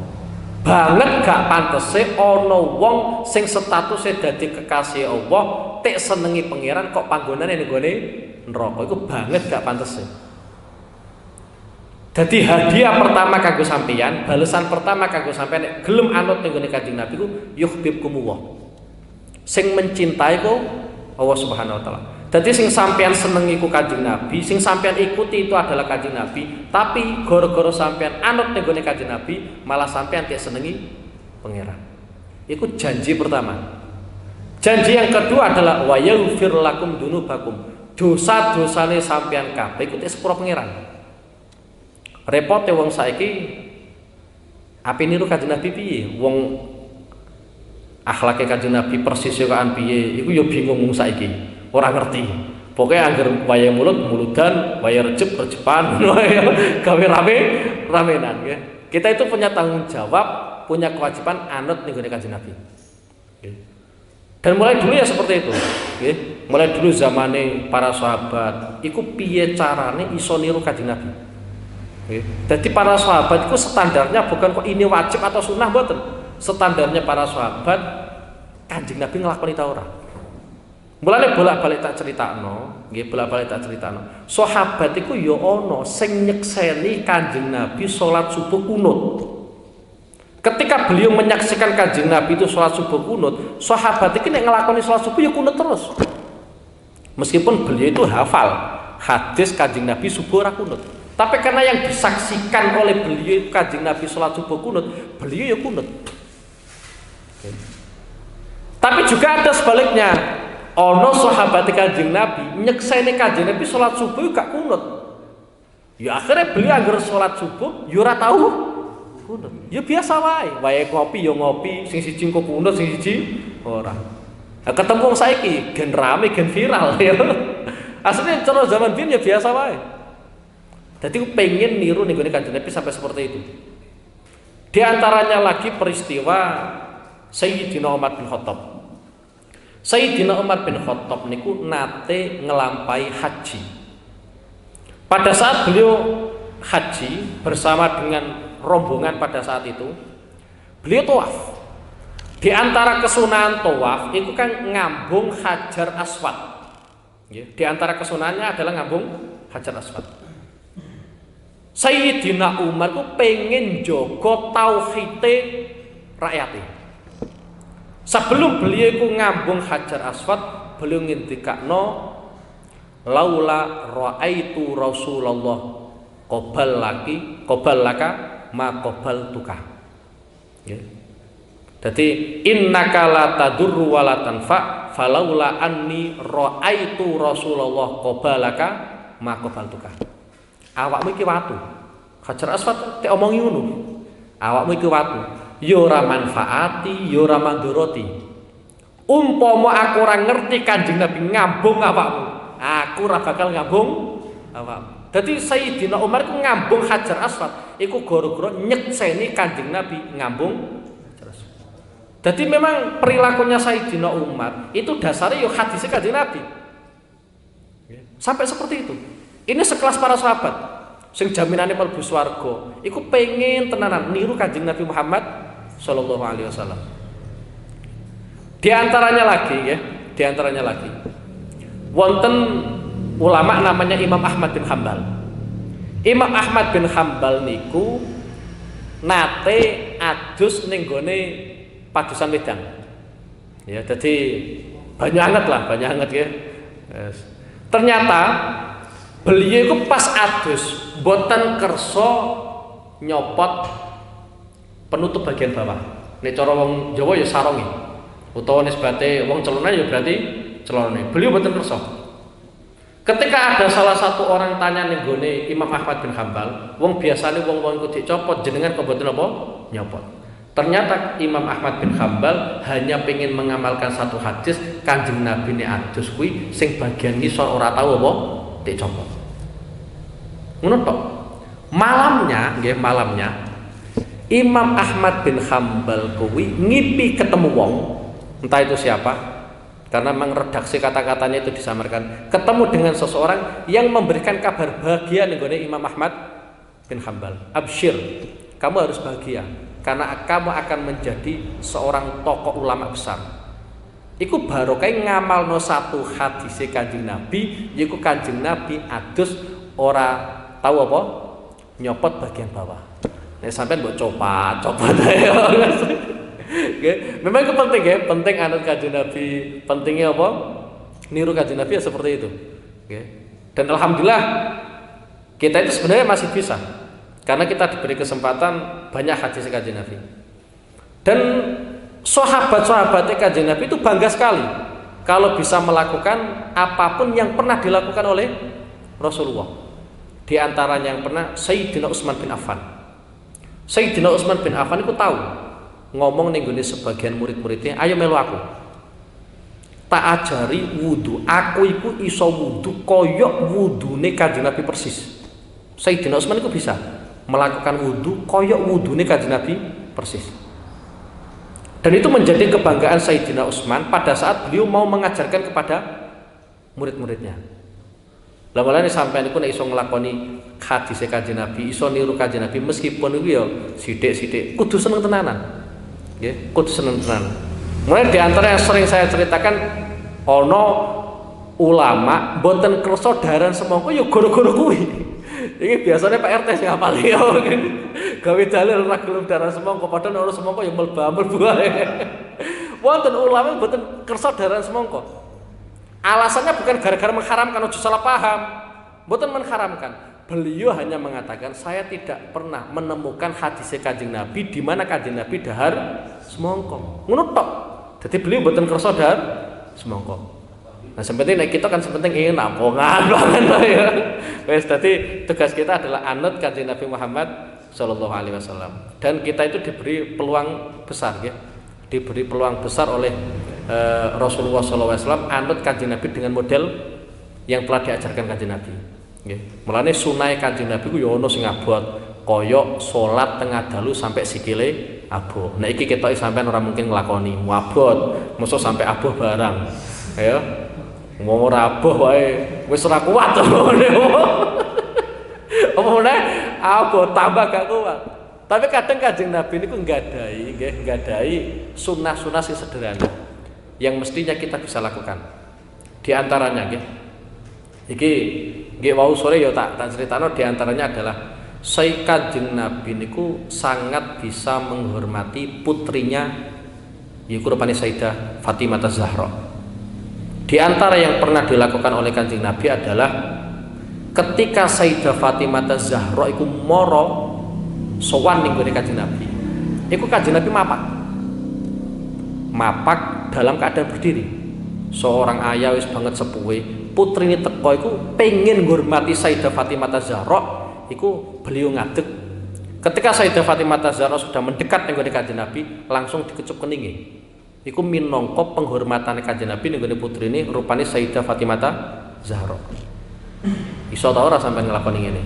A: Banget gak pantese ana wong sing statusé dadi kekasih Allah tek senengi pangeran kok panggonane ning gone neraka. Iku banget gak pantese. Jadi hadiah pertama kanggo sampeyan, balasan pertama kanggo sampeyan nek gelem anut ning gone Kanjeng Nabi ku yuhibbukumullah. Sing mencintai ku Allah Subhanahu wa taala. Jadi sing sampeyan senengi ku Kanjeng Nabi, sing sampeyan ikuti itu adalah Kanjeng Nabi, tapi gara-gara sampeyan anut ning gone Kanjeng Nabi, malah sampeyan tidak senengi pangeran. Iku janji pertama. Janji yang kedua adalah wa yaghfir lakum dunubakum. Dosa-dosane sampeyan kabeh iku tek sepuro pangeran. Repote wong saiki ape niru Kanjeng Nabi piye? Wong akhlake Kanjeng Nabi persis kaya piye? Iku ya bingung wong saiki, ora ngerti. Pokoknya angger waya muludan, waya rejepan, gawe ramenan ya. Kita itu punya tanggung jawab, punya kewajiban anut ning gone Kanjeng Nabi. Dan mulai dulu ya seperti itu, mulai dulu zamane para sahabat, iku piye carane iso niru Kanjeng Nabi. Jadi para sahabat itu standarnya bukan kok ini wajib atau sunnah, mboten. Standarnya para sahabat Kanjeng Nabi nglakoni ta ora. Mulane bolak-balik tak critakno, nggih bolak-balik tak critakno. Sahabat iku ya ana sing nyekseni Kanjeng Nabi salat subuh kunut. Ketika beliau menyaksikan Kanjeng Nabi itu salat subuh kunut, sahabat iki nek nglakoni salat subuh ya kunut terus. Meskipun beliau itu hafal hadis Kanjeng Nabi subuh ora kunut. Tapi karena yang disaksikan oleh beliau Kanjeng Nabi sholat subuh kunut, beliau ya kunut. Tapi juga ada sebaliknya, ono sahabat Kanjeng Nabi nyekseni Kanjeng Nabi sholat subuh gak kunut. Ya akhirnya beliau agar sholat subuh, ya ora tahu kunut. Ya biasa wae ngopi ya ngopi, sing siji kok kunut, sing siji ora. Nah, ketemu wong saiki gen rame, gen viral ya. Asline cara zaman biyen ya biasa wae. Jadi pengen niru nih Kanjeng Nabi sampai seperti itu. Di antaranya lagi peristiwa Sayyidina Umar bin Khattab. Sayyidina Umar bin Khattab niku nate ngelampai haji. Pada saat beliau haji bersama dengan rombongan pada saat itu, beliau tawaf. Di antara kesunahan tawaf itu kan ngambung Hajar Aswad. Di antara kesunahannya adalah ngambung Hajar Aswad. Sayyidina Umar ku pengen jogo tauhide rakyatnya. Sebelum beliau ku ngambung Hajar Aswad, beliau ngendikakno laula raaitu Rasulullah qabal laka ma qabaltuka. Ya. Jadi innaka la tadurru wa la tanfa falaula anni raaitu Rasulullah qabalaka ma qabaltuka. Awakmu iki watu. Hajar Aswad te omongi ngono. Awakmu iki watu. Ya ora manfaati, ya ora mandoroti. Umpama aku ora ngerti Kanjeng Nabi ngambung awakmu, aku ora bakal ngambung awakmu. Dadi Sayyidina Umar ku ngambung Hajar Aswad iku gara-gara nyekseni Kanjeng Nabi ngambung Hajar Aswad. Dadi memang perilakunya Sayyidina Umar itu dasarnya yo hadis Kanjeng Nabi. Sampai seperti itu. Ini sekelas para sahabat sing jaminane mlebu swarga iku pengen tenanan niru Kanjeng Nabi Muhammad sallallahu alaihi wasallam. Di antaranya lagi wonten ulama namanya Imam Ahmad bin Hambal. Imam Ahmad bin Hambal niku nate adus ning gone padusan wedang. Ya, jadi banyak anget ya. Yes. Ternyata beliau itu pas adus boten kersa nyopot penutup bagian bawah. Nek cara wong Jawa ya saronge. Utawa nisbate wong celana ya berarti celana. Beliau boten kersa. Ketika ada salah satu orang tanya ning gone Imam Ahmad bin Hambal, wong biasane wong-wong iku dicopot jenengan kok boten apa? Nyopot. Ternyata Imam Ahmad bin Hambal hanya pengen mengamalkan satu hadis Kanjeng Nabi ne adus kuwi sing bagian ngisor ora tahu apa dicopot. Ngono tok. Malamnya Imam Ahmad bin Hambal kuwi ngipi ketemu wong, entah itu siapa. Karena memang redaksi kata-katanya itu disamarkan. Ketemu dengan seseorang yang memberikan kabar bahagia nih Imam Ahmad bin Hambal. Absyir, kamu harus bahagia karena kamu akan menjadi seorang tokoh ulama besar. Iku barokah ngamalno satu hadis Kanjeng Nabi, yiku Kanjeng Nabi adus ora tahu apa nyopot bagian bawah. Nek sampean mbok copat ae. Okay. Memang itu penting ya, penting anut Kanjeng Nabi, pentingnya apa? Niru Kanjeng Nabi ya seperti itu. Okay. Dan alhamdulillah kita itu sebenarnya masih bisa, karena kita diberi kesempatan banyak hadis Kanjeng Nabi. Dan sahabat-sahabat Kanjeng Nabi itu bangga sekali kalau bisa melakukan apapun yang pernah dilakukan oleh Rasulullah. Di antaranya yang pernah Sayyidina Utsman bin Affan. Sayyidina Utsman bin Affan itu tahu ngomong ning gone sebagian murid-muridnya, ayo melu aku. Tak ajari wudu. Aku iku iso wudu koyok wudune Kanjeng Nabi persis. Sayyidina Utsman itu bisa melakukan wudu koyok wudune Kanjeng Nabi persis. Dan itu menjadi kebanggaan Sayyidina Utsman pada saat beliau mau mengajarkan kepada murid-muridnya. Lah mulane sampeyan iku nek iso nglakoni hadis Kanjeng Nabi, iso niru Kanjeng Nabi meskipun iku ya sithik-sithik, kudu seneng tenanan. Nggih, kudu seneng tenan. Mulai di antara yang sering saya ceritakan ono ulama boten kersa daran semangka ya gara-gara kuwi. Iki biasanya Pak RT sing hafal ya. Gawe dalil ora gelem daran semangka padahal ono semangka ya mlebu wae. Wonten ulama boten kersa daran semangka. Alasannya bukan gara-gara mengharamkan, ojo salah paham. Boten mengharamkan. Beliau hanya mengatakan saya tidak pernah menemukan hadis Kanjeng Nabi di mana Kanjeng Nabi dahar semongko. Ngono tok. Dadi beliau mboten kersa dahar semongko. Nah, sepenting nek kita kan sepenting ingin nampungan banget ya. Wes dadi tugas kita adalah anut Kanjeng Nabi Muhammad sallallahu alaihi wasallam. Dan kita itu diberi peluang besar ya. Diberi peluang besar oleh Rasulullah sallallahu alaihi wasallam anut Kanjeng Nabi dengan model yang telah diajarkan Kanjeng Nabi. Nggih. Mulane sunah Kanjeng Nabi ku ya ono sing abot, kaya salat tengah dalu sampai sikile abuh. Nek iki ketok sampean ora mungkin nglakoni, abot, mosok sampai abuh barang. Ya. Wong ora abuh wae wis ora kuat to. Omongane abuh tambah gak kuat. Tapi kadang Kanjeng Nabi niku nggadahi sunah-sunah sing sederhana yang mestinya kita bisa lakukan. Di antaranya nggih. Iki nggih wau sore ya tak critakno di antaranya adalah Kanjeng Nabi niku sangat bisa menghormati putrinya yaiku rupane Sayyidah Fatimah Az-Zahra. Di antara yang pernah dilakukan oleh Kanjeng Nabi adalah ketika Sayyidah Fatimah Zahra iku moro sowan ning gone Kanjeng Nabi. Iku Kanjeng Nabi mapak dalam keadaan berdiri. Seorang ayah wis banget sepuhe, putrine teko iku pengen ngurmati Sayyidah Fatimah Zahra, iku beliau ngadeg. Ketika Sayyidah Fatimah Zahra sudah mendekat ning gone Kanjeng Nabi, langsung dikecup keninge. Iku minangka penghormatan Kanjeng Nabi ning gone putrine rupane Sayyidah Fatimah Zahra. Iso ta ora sampean nglakoni ngene?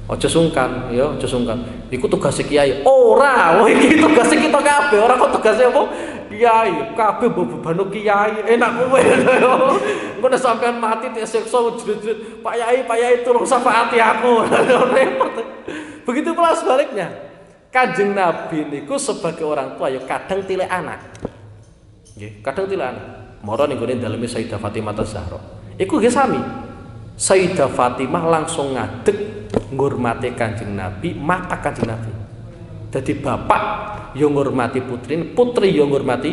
A: Aja sungkan, ya aja sungkan. Iku tugas kiai. Ora, iki tugas kita kabeh. Ora kok tugasnya apa? Kiai, kabeh beban kiai. Enak kowe. Engko nek sampean mati disiksa jerit-jerit, Pak Yai tolong syafaati aku. Repot. Begitu pula sebaliknya. Kanjeng Nabi niku sebagai orang tua ya kadang tilek anak. Nggih, kadang tilek anak. Mara ning gone daleme Sayyidah Fatimah Zahra. Iku nggih sami. Sayyidah Fatimah langsung ngadeg ngurmati Kanjeng Nabi, mata Kanjeng Nabi. Jadi bapak yang ngurmati putri yang ngurmati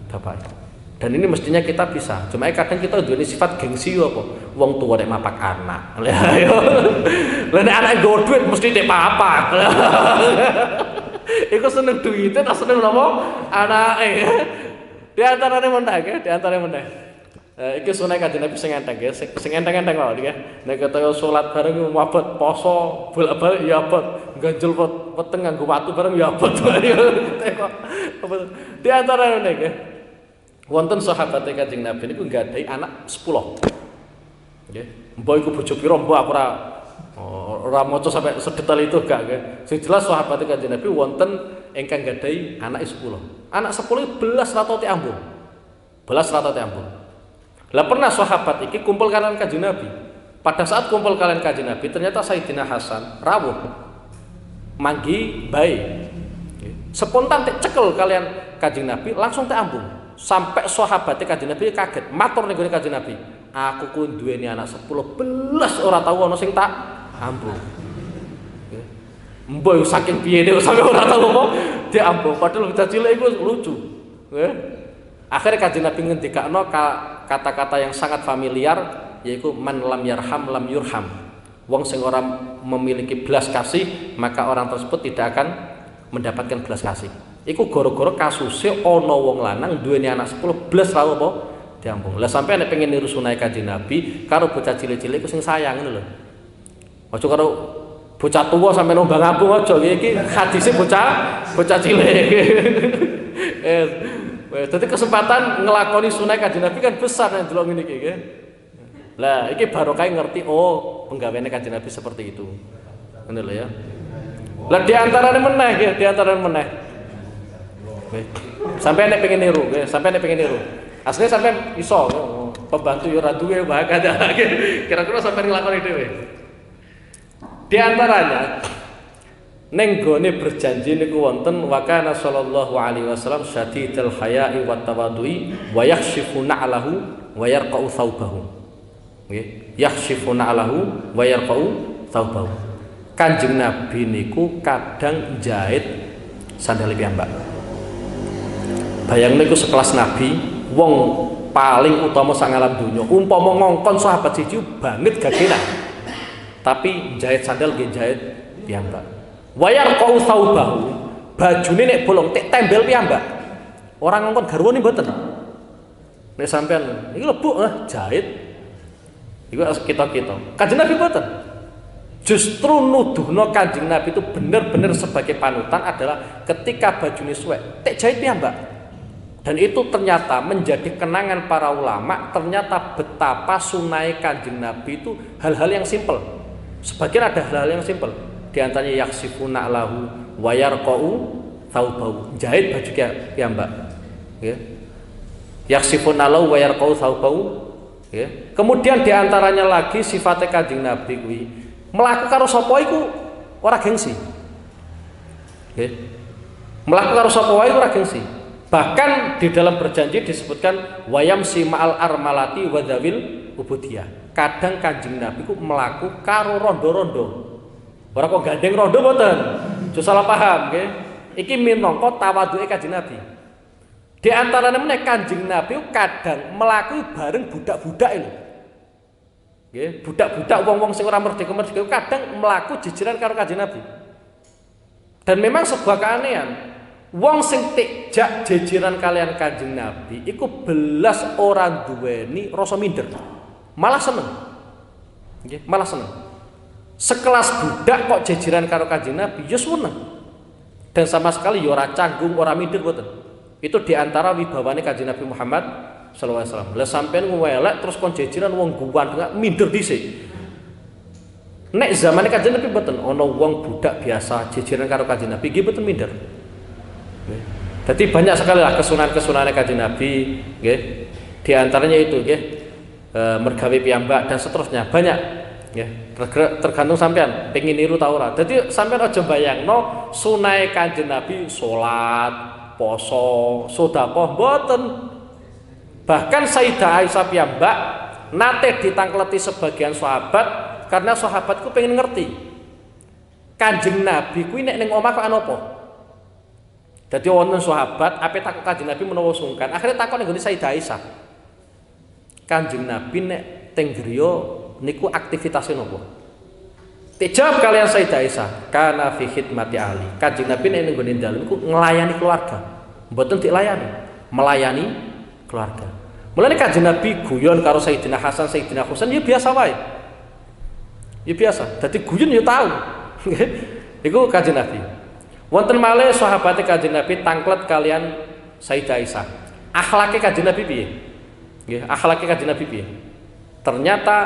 A: bapak. Dan ini mestinya kita bisa. Cuma kadang kita duwe sifat gengsi apa? Wong tuwa nek mapak anak. Lah yo. Lah nek anak nggo duit mesti nek mapak. Iku seneng duwite ta seneng napa? Anake. Di antarane meneh. Iki sunah Kanjeng Nabi sing enteng ya, sing enteng-enteng wae nggih. Nek ketemu salat bareng mabot poso, bolak-balik ya abot, ganjel weteng nganggo watu bareng ya abot. Di antara nggih. Wonten sahabat Kanjeng Nabi niku nggadahi anak 10. Nggih. Mbok iku bojo pira mbok aku ora maca sampai sedetail itu gak nggih. Sing jelas sahabat Kanjeng Nabi wonten ingkang nggadahi anak 10. Anak 10 belas ratoti ambung. Lah pernah sahabat iki kumpul kalian Kanjeng Nabi. Pada saat kumpul kalian Kanjeng Nabi, ternyata Sayyidina Hasan rawuh. Manggi bae. Spontan cekel kalian Kanjeng Nabi langsung ambung. Sampai sahabat Kanjeng Nabi kaget, matur ning gone Kanjeng Nabi. Aku ku duweni anak 10 belas ora tau ana sing tak ambung. Mbok saking piye nek sampe ora tau apa diambung padahal bocah cilik iku lucu. Akhirnya Kanjeng Nabi ngendikakno kata-kata yang sangat familiar, yaitu man lam yarham lam yurham. Wong sing ora memiliki belas kasih, maka orang tersebut tidak akan mendapatkan belas kasih. Iku gara-gara kasusé ana wong lanang duweni anak 10 belas ra apa diambung. Lah sampai nek pengen niru sunah Kanjeng Nabi karo bocah cilik-cilik ku sing sayang ngono lho. Aja karo bocah tuwa sampe nombang ambung aja iki hadise bocah cilik. Jadi kesempatan ngelakoni sunah Kanjeng Nabi kan besar yang delok ngene iki nggih. Lah iki barokah ngerti penggaweane Kanjeng Nabi seperti itu. Ngono lho ya. Lah di antarane meneh. Sampai nek pengen niru, Asline sampai iso pembantu yo ora duwe wae kada. Kira-kira sampai nglakoni dhewe. Di antaranya ning gone berjanji niku wonten wa kana sallallahu alaihi wasallam syadidul haya'i wat tawaddu'i wa yakhshifu na'lahu wa yarqa'u thawbahu. Nggih, yakhshifu na'lahu wa yarqa'u thawbahu. Kanjeng Nabi niku kadang jahit sandal piyambak. Bayang niku sekelas Nabi, wong paling utama sak alam donya, umpama ngongkon sahabat siji banget gagenan. Tapi jahit sandal nggih jahit piyambak. Wayar kau thawbahu, bajune nek bolong tek tembel piyambak. Orang ngongkon garwane mboten. Nek sampean iki lebuk jahit. Iku kita. Kanjeng Nabi mboten. Justru nuduhno Kanjeng Nabi itu benar-benar sebagai panutan adalah ketika bajune suwek tek jahit piyambak. Dan itu ternyata menjadi kenangan para ulama, ternyata betapa sunai Kanjeng Nabi itu hal-hal yang simpel. Sebagian ada hal-hal yang simpel. Di antaranya yaksifuna lahu wa yarqa'u thawbahu. Jahit baju piyambak. Nggih. Yaksifuna lahu wa yarqa'u thawbahu. Nggih. Kemudian di antaranya lagi sifatnya Kanjeng Nabi kuwi mlaku karo sapa iku ora gengsi. Nggih. Mlaku karo sapa wae ora gengsi. Bahkan di dalam berjanji disebutkan wayamsi ma'al armalati wa dzawil ubudiyah. Kadang Kanjeng Nabi ku mlaku karo rondo-rondo. Ora kok gandeng rondo mboten. Aja salah paham nggih. Iki minangka tawadhuke Kanjeng Nabi. Di antaranya meneh Kanjeng Nabi kadang melaku bareng budak-budak itu. Nggih, budak-budak wong-wong sing ora merdeka-merdeka kadang melaku jejeran karo Kanjeng Nabi. Dan memang sebuah keanehan. Wong sing tekjak jejeran kalian Kanjeng Nabi iku belas orang duweni rasa minder. Malah seneng. Nggih, malah seneng. Sekelas budak kok jejeran karo Kanjeng Nabi ya seneng. Dan sama sekali ya ora canggung, ora minder mboten. Itu diantara wibawane Kanjeng Nabi Muhammad sallallahu alaihi wasallam. Lah sampean ngelek terus kon jejeran wong guwan minder dhisik. Nek zamane Kanjeng Nabi mboten ana wong budak biasa jejeran karo Kanjeng Nabi nggih mboten minder. Nggih. Dadi banyak sekali lah kesunahan-kesunahane Kanjeng Nabi nggih. Di antaranya itu nggih mergawe piyambak dan seterusnya banyak nggih. Tergantung sampean pengin niru ta ora. Dadi sampean aja bayangno sunahe Kanjeng Nabi salat poso, sedekah mboten. Bahkan Sayyidah Aisyah piyambak nate ditangkleti sebagian sahabat karena sahabatku pengen ngerti Kanjeng Nabi kuwi nek ning omah kok ana apa. Dadi wonten sahabat ape takon Kanjeng Nabi menawa sungkan, akhirnya takon nggone Sayyidah Aisyah. Kanjeng Nabi nek teng griya niku aktivitasé napa? Dijawab kalian Sayyidah Aisyah, kana fi khidmati ahli. Kanjeng Nabi nek nggone dalem iku nglayani keluarga. Mboten dilayani, melayani keluarga. Mulane Kanjeng Nabi guyon karo Sayyidina Hasan, Sayyidina Husain ya biasa wae. Ya biasa. Dadi guyon ya tau. Iku Kanjeng Nabi. Wonten malih sahabate Kanjeng Nabi tangklet kalian Sayyidah Aisyah. Akhlake Kanjeng Nabi piye? Nggih, akhlake Kanjeng Nabi piye? Ternyata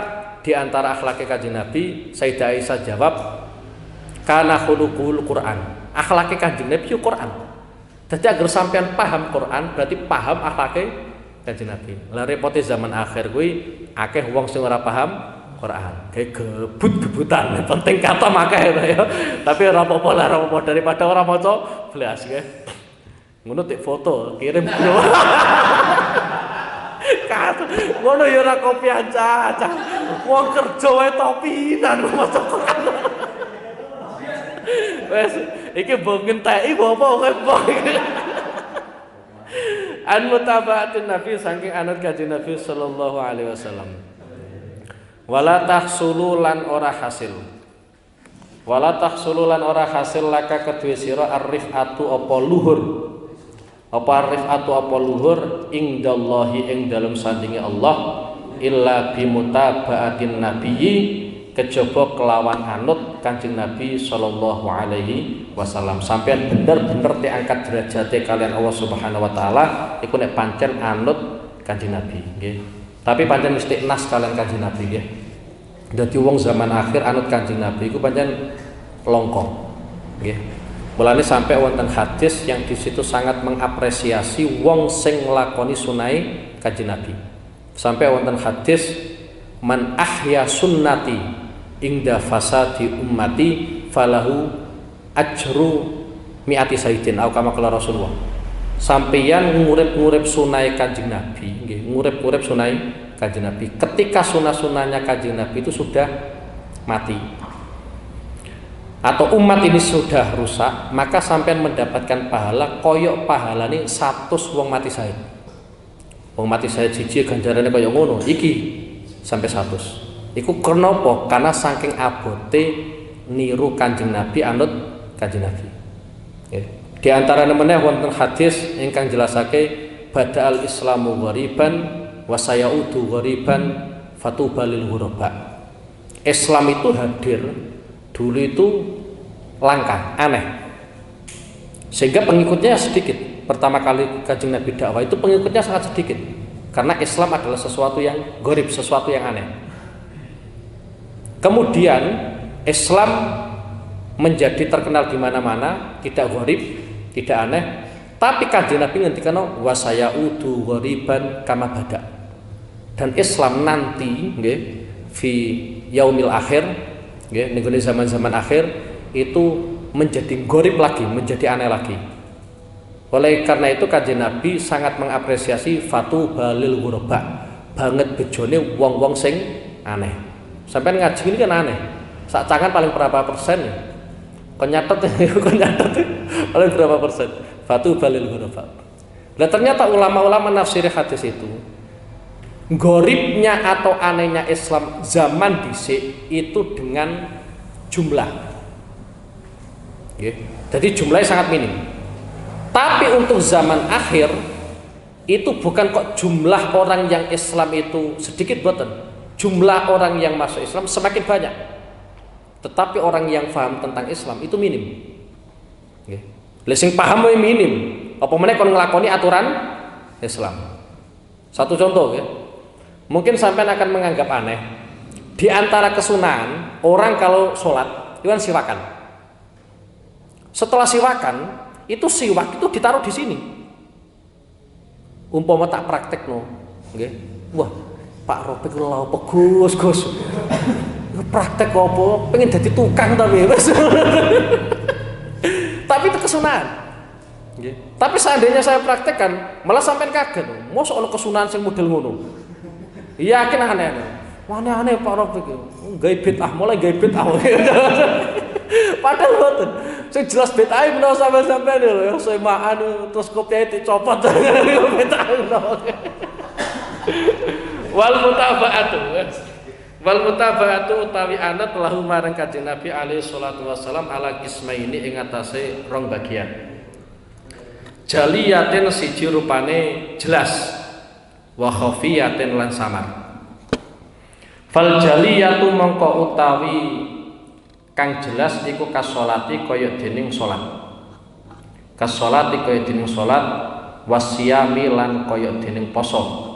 A: di antara akhlaknya Kanjeng Nabi, Sayyidah Aisyah jawab, kana khuluqul Quran. Akhlaknya Kanjeng Nabi itu Quran. Jadi agar sampean paham Quran, berarti paham akhlaknya Kanjeng Nabi. Lah repote zaman akhir kuwi akeh wong sing ora paham Quran. Kayak gebut-gebutan, penting kata akeh ya. Tapi ora apa-apa lah, ora apa-apa daripada ora maca blas nggih. Ngono tik foto, kirim. Ngono ya ora kopi aja. Wong kerja wae topinan maca Quran. Wes iki mbok ngenteki apa kok. An mutaba'atin Nabi saking anut Kanjeng Nabi sallallahu alaihi wasallam. Wala tahsulu lan ora hasil. Wala tahsulu lan ora hasil laka kedue sira arifatu apa luhur. Apa rifatu apa luhur indallahi ing dalem sandinge Allah illa bimutabaatin nabiyyi kejaba kelawan anut Kanjeng Nabi sallallahu alaihi wasallam. Sampeyan bener-bener diangkat derajate kalian Allah Subhanahu wa taala iku nek pancen anut Kanjeng Nabi nggih. Tapi pancen mesti nas kalian Kanjeng Nabi nggih. Dadi wong zaman akhir anut Kanjeng Nabi iku pancen longkong nggih. Mulane sampai wonten hadis yang di situ sangat mengapresiasi wong sing nglakoni sunai Kanjeng Nabi. Sampai wonten hadis man ahya sunnati ingda fasadi ummati falahu ajru mi'ati sayyidin au kama qala Rasulullah. Sampeyan ngurip-ngurip sunai Kanjeng Nabi, nggih, ngurip-ngurip sunai Kanjeng Nabi. Ketika sunah-sunahnya Kanjeng Nabi itu sudah mati, atau umat ini sudah rusak, maka sampean mendapatkan pahala koyok pahalane 100 wong mati syahid. Wong mati syahid siji ganjarane koyok ngono, iki sampai 100. Iku kenapa? Karena saking abote niru Kanjeng Nabi, anut Kanjeng Nabi. Di antara meneh wonten hadis ingkang jelasake badal islamu ghariban wa sayaudu ghariban fatubalil ghuraba. Islam itu hadir dulu itu langka, aneh, sehingga pengikutnya sedikit. Pertama kali Kanjeng Nabi dakwah itu pengikutnya sangat sedikit, karena Islam adalah sesuatu yang gharib, sesuatu yang aneh. Kemudian Islam menjadi terkenal di mana-mana, tidak gharib, tidak aneh. Tapi Kanjeng Nabi ngendikan wasayaudu ghariban kama bada. Dan Islam nanti nggih fi yaumil akhir nggih ning zaman-zaman akhir itu menjadi gharib lagi, menjadi aneh lagi. Oleh karena itu Kanjeng Nabi sangat mengapresiasi fatu balil ghuraba, banget bejone wong-wong sing aneh. Sampai ngaji ini kan aneh. Sak cangan paling berapa persen ya? Kon nyatet paling berapa persen? Fatu balil ghuraba. Lah ternyata ulama-ulama nafsiri hadis itu, goribnya atau anehnya Islam zaman dhisik itu dengan jumlah. Jadi jumlahnya sangat minim. Tapi untuk zaman akhir itu bukan kok jumlah orang yang Islam itu sedikit, boten. Jumlah orang yang masuk Islam semakin banyak. Tetapi orang yang paham tentang Islam itu minim. Lah sing paham wae minim. Apa meneh kon nglakoni aturan Islam. Satu contoh ya. Mungkin sampean akan menganggap aneh. Di antara kesunahan orang kalau sholat itu kan siwakan. Setelah siwakan, itu siwak itu ditaruh di sini. Umpama tak praktekno, nggih. Wah, Pak Ropik lha opo Gus? Praktek opo? Pengen jadi tukang tapi wis. Tapi itu kesunahan. Nggih. Tapi seandainya saya praktekkan, malah sampean kaget. Mosok ana kesunahan sing model ngono. Yakin aneh-aneh. Aneh-aneh Pak Ropik. Gawe bid'ah, mulai gawe bid'ah. Padahal boten. Sing jelas bid'ah menawa sampean lho, semaan terus kopiah dicopot. Bid'ah. Wal mutaba'atu utawi anat lahu marang Kanjeng Nabi alaihi salatu wasalam ala qismaini ing atase rong bagian. Jaliyatin siji rupane jelas, wa khafiyatin lan samar. Fal jaliyatu mongko utawi kang jelas iku kasolati kaya dening salat. Kasolati kaya dening salat, wasiyami lan kaya dening poso.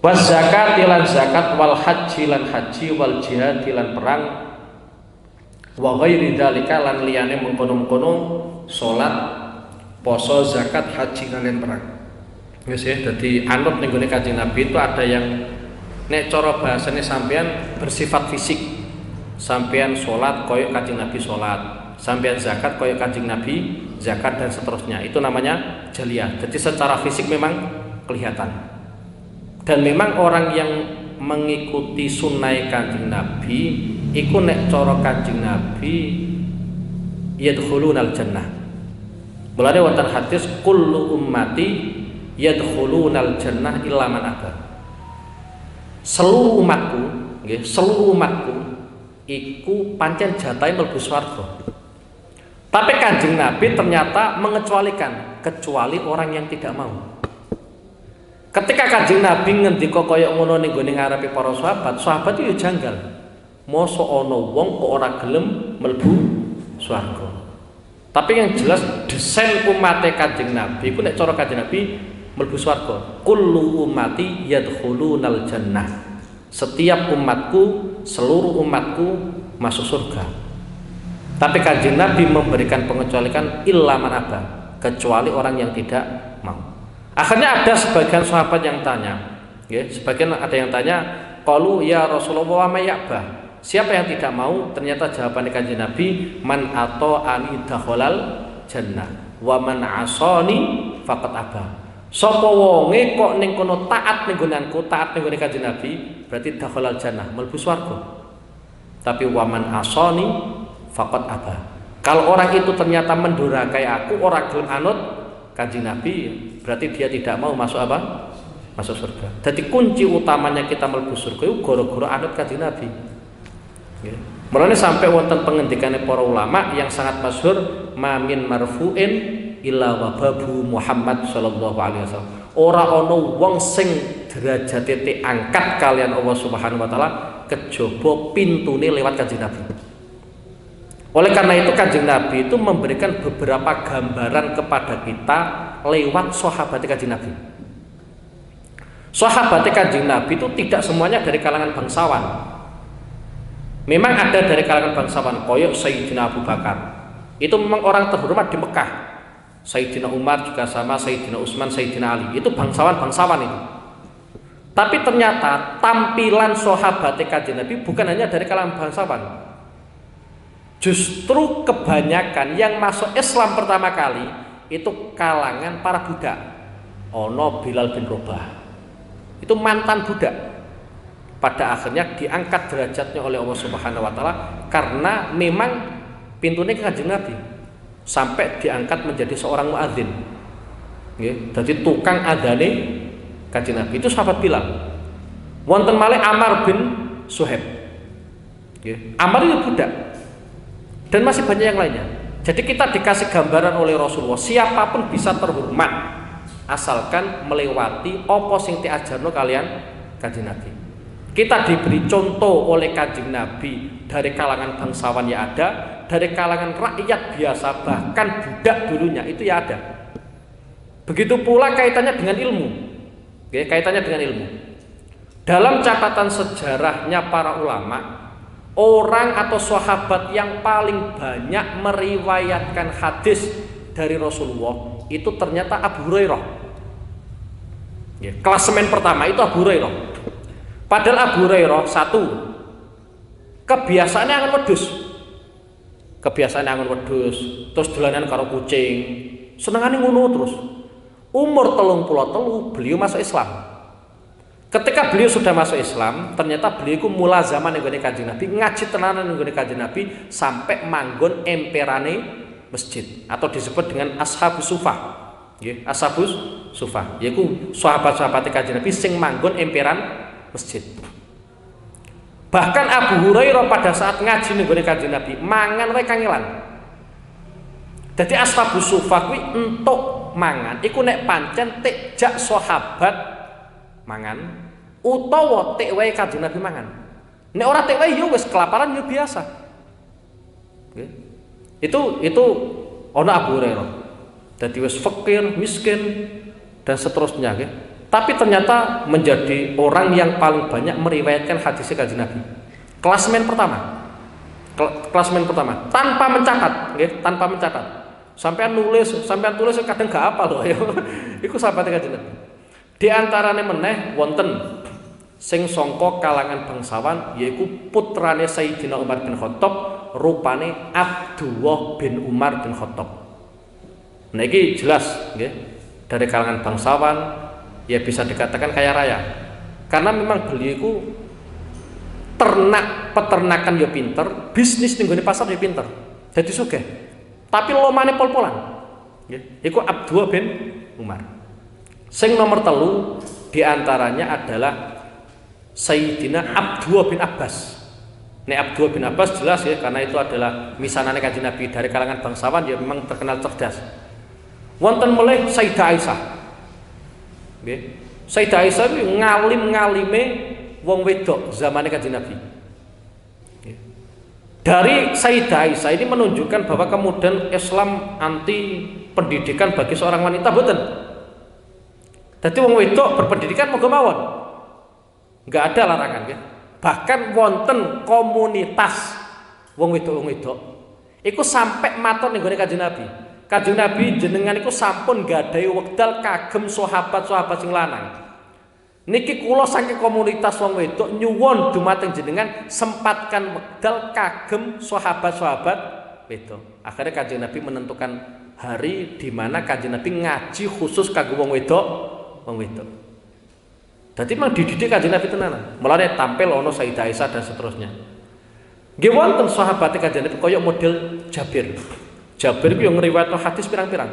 A: Was zakat lan zakat, wal haji lan haji, wal jihad lan perang, wa ghairi dzalika lan liyane mengkono-mengkono salat, poso, zakat, haji lan perang. Wis ya, dadi anut ning gone Kanjeng Nabi itu ada yang nek cara bahasane sampean bersifat fisik. Sampean salat koyo Kanjeng Nabi salat, sampean zakat koyo Kanjeng Nabi zakat dan seterusnya. Itu namanya jaliyah. Jadi secara fisik memang kelihatan. Dan memang orang yang mengikuti sunnah Kanjeng Nabi iku nek cara Kanjeng Nabi yadkhulunal jannah. Mulane wonten hadis kullu ummati yadkhulunal jannah illa man aba. Seluruh umatku, nggih, seluruh umatku iku pancen jatahe mlebu swarga. Tapi Kanjeng Nabi ternyata mengecualikan, kecuali orang yang tidak mau. Ketika Kanjeng Nabi ngendika kaya ngono ning gone ngarepe para sahabat itu ya janggal. Mosok ana wong kok ora gelem mlebu swarga. Tapi yang jelas desain umat Kanjeng Nabi iku nek cara Kanjeng Nabi mlebu swarga. Kullu ummati yadkhulunal jannah. Setiap umatku, seluruh umatku masuk surga. Tapi Kanjeng Nabi memberikan pengecualian illa man aba, kecuali orang yang tidak mau. Akhirnya ada sebagian sahabat yang tanya, ya, sebagian ada yang tanya, qalu ya Rasulullah wa may ya'ba. Siapa yang tidak mau? Ternyata jawaban Kanjeng Nabi, man ata'ani dakhalal jannah wa man 'asani faqad aba. Sapa wonge kok ning kono taat ning gonanku, taat ning gone Kanjeng Nabi, berarti dakhalal jannah, mlebu swarga. Tapi wa man 'asani faqad aba. Kalau orang itu ternyata mendurakai aku, orang gelem anut Kanjeng Nabi, berarti dia tidak mau masuk apa? Masuk surga. Jadi kunci utamanya kita mlebu surga itu gara-gara anut Kanjeng Nabi. Ya. Mulane sampai wonten pengendikane para ulama yang sangat masyhur, mamin marfu'in illa wa babu Muhammad sallallahu alaihi wasallam. Ora ana wong sing derajate diangkat kalian Allah Subhanahu wa taala kejaba pintune lewat Kanjeng Nabi. Oleh karena itu Kanjeng Nabi itu memberikan beberapa gambaran kepada kita lewat sahabat Kanjeng Nabi. Sahabat Kanjeng Nabi itu tidak semuanya dari kalangan bangsawan. Memang ada dari kalangan bangsawan, koyok Sayyidina Abu Bakar. Itu memang orang terhormat di Mekah. Sayyidina Umar juga sama, Sayyidina Utsman, Sayyidina Ali. Itu bangsawan-bangsawan itu. Tapi ternyata tampilan sahabat Kanjeng Nabi bukan hanya dari kalangan bangsawan. Justru kebanyakan yang masuk Islam pertama kali itu kalangan para budak. Ono Bilal bin Rabah. Itu mantan budak. Pada akhirnya diangkat derajatnya oleh Allah Subhanahu wa taala karena memang pintunya Kanjeng Nabi sampai diangkat menjadi seorang muadzin. Nggih, dadi tukang adane Kanjeng Nabi itu sahabat Bilal. Wonten malih Ammar bin Suhaib. Nggih, Ammar itu budak. Dan masih banyak yang lainnya. Jadi kita dikasih gambaran oleh Rasulullah, siapapun bisa terhormat asalkan melewati apa sing diajarno kalian Kanjeng Nabi. Kita diberi contoh oleh Kanjeng Nabi dari kalangan bangsawan ya ada, dari kalangan rakyat biasa bahkan budak dulunya itu ya ada. Begitu pula kaitannya dengan ilmu. Oke, kaitannya dengan ilmu. Dalam catatan sejarahnya para ulama, orang atau sahabat yang paling banyak meriwayatkan hadis dari Rasulullah itu ternyata Abu Hurairah. Ya, klasemen pertama itu Abu Hurairah. Padahal Abu Hurairah satu kebiasaannya angon wedhus. Kebiasaannya angon wedhus, terus dolanan karo kucing. Senengane ngono terus. Umur 33 beliau masuk Islam. Ketika beliau sudah masuk Islam, ternyata beliau itu mulazamah nggone Kanjeng Nabi, ngaji tenanan nggone Kanjeng Nabi sampai manggon emperane masjid atau disebut dengan Ashabus Sufah. Nggih, Ashabus Sufah, yaitu sahabat-sahabat Kanjeng Nabi sing manggon emperan masjid. Bahkan Abu Hurairah pada saat ngaji nggone Kanjeng Nabi, mangan wae kangelan. Dadi Ashabus Sufah kuwi entuk mangan, iku nek pancen tekjak sahabat mangan utawa tek wae Kanjeng Nabi mangan. Nek ora tek wae yo wis kelaparan yo biasa. Nggih. Itu ana Abu Hurairah. Dadi wis fakir, miskin dan seterusnya nggih. Tapi ternyata menjadi orang yang paling banyak meriwayatkan hadis Kanjeng Nabi. Klasemen pertama. Klasemen pertama tanpa mencatat, nggih, tanpa mencatat. Sampean tulis kadang gak apa loh ya. Iku sahabat Kanjeng Nabi. Di antarane meneh wonten sing sangka kalangan bangsawan yaiku putrane Sayyidina Umar bin Khattab rupane Abdullah bin Umar bin Khattab. Nah iki jelas nggih dari kalangan bangsawan ya bisa dikatakan kaya raya. Karena memang beliau iku peternakan ya pinter, bisnis ning gone pasar ya pinter. Dadi sugih. Tapi lomane pol-polan. Nggih, iku Abdullah bin Umar. Sing nomor 3 diantaranya adalah Sayyidina Abdullah bin Abbas. Nek Abdullah bin Abbas jelas ya karena itu adalah misanane Kanjeng Nabi dari kalangan bangsawan ya memang terkenal cerdas. Wonten melih Sayyidah Aisyah. Nggih. Sayyidah Aisyah kuwi ngalim-ngalime wong wedok zamane Kanjeng Nabi. Nggih. Dari Sayyidah Aisyah ini menunjukkan bahwa kemudian Islam anti pendidikan bagi seorang wanita mboten. Dadi wong wedok berpendidikan monggo mawon. Enggak ada larangan ya. Bahkan wonten komunitas wong wedok iku sampai matur ning gone Kanjeng Nabi. Kanjeng Nabi jenengan iku sampun gadahi wekdal kagem sahabat-sahabat sing lanang. Niki kula saking komunitas wong wedok nyuwun dumateng jenengan sempatkan wekdal kagem sahabat-sahabat wedok. Akhirnya Kanjeng Nabi menentukan hari di mana Kanjeng Nabi ngaji khusus kagem wong wedok. Dadi memang dididik Kanjeng Nabi tenanan. Mulane tampil ana Sayyidah Aisyah dan seterusnya. Nggih wonten sahabat Kanjeng Nabi kaya model Jabir. Jabir ku yo ngriwayatno hadis pirang-pirang.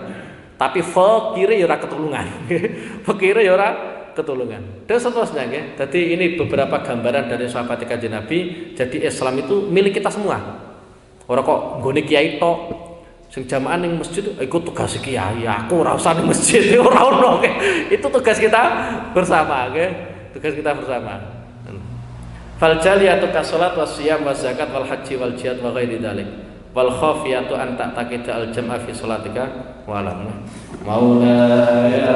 A: Tapi fakire ya ora ketulungan. Fakire ya ora ketulungan. Dan seterusnya nggih. Dadi ini beberapa gambaran dari sahabat Kanjeng Nabi. Jadi Islam itu milik kita semua. Ora kok nggone kiai tok. Sing jamaah ning masjid iku tugas kiai, aku ora usah ning masjid ora ono. Itu tugas kita bersama, nggih. Tugas kita bersama. Fal jaliyatu kasalat wasiyam wazakat wal haji wal jihad wa ghairi dzalik. Wal khafiyatu an ta'taqida al jam'a fi salatika wa alam. Maulaya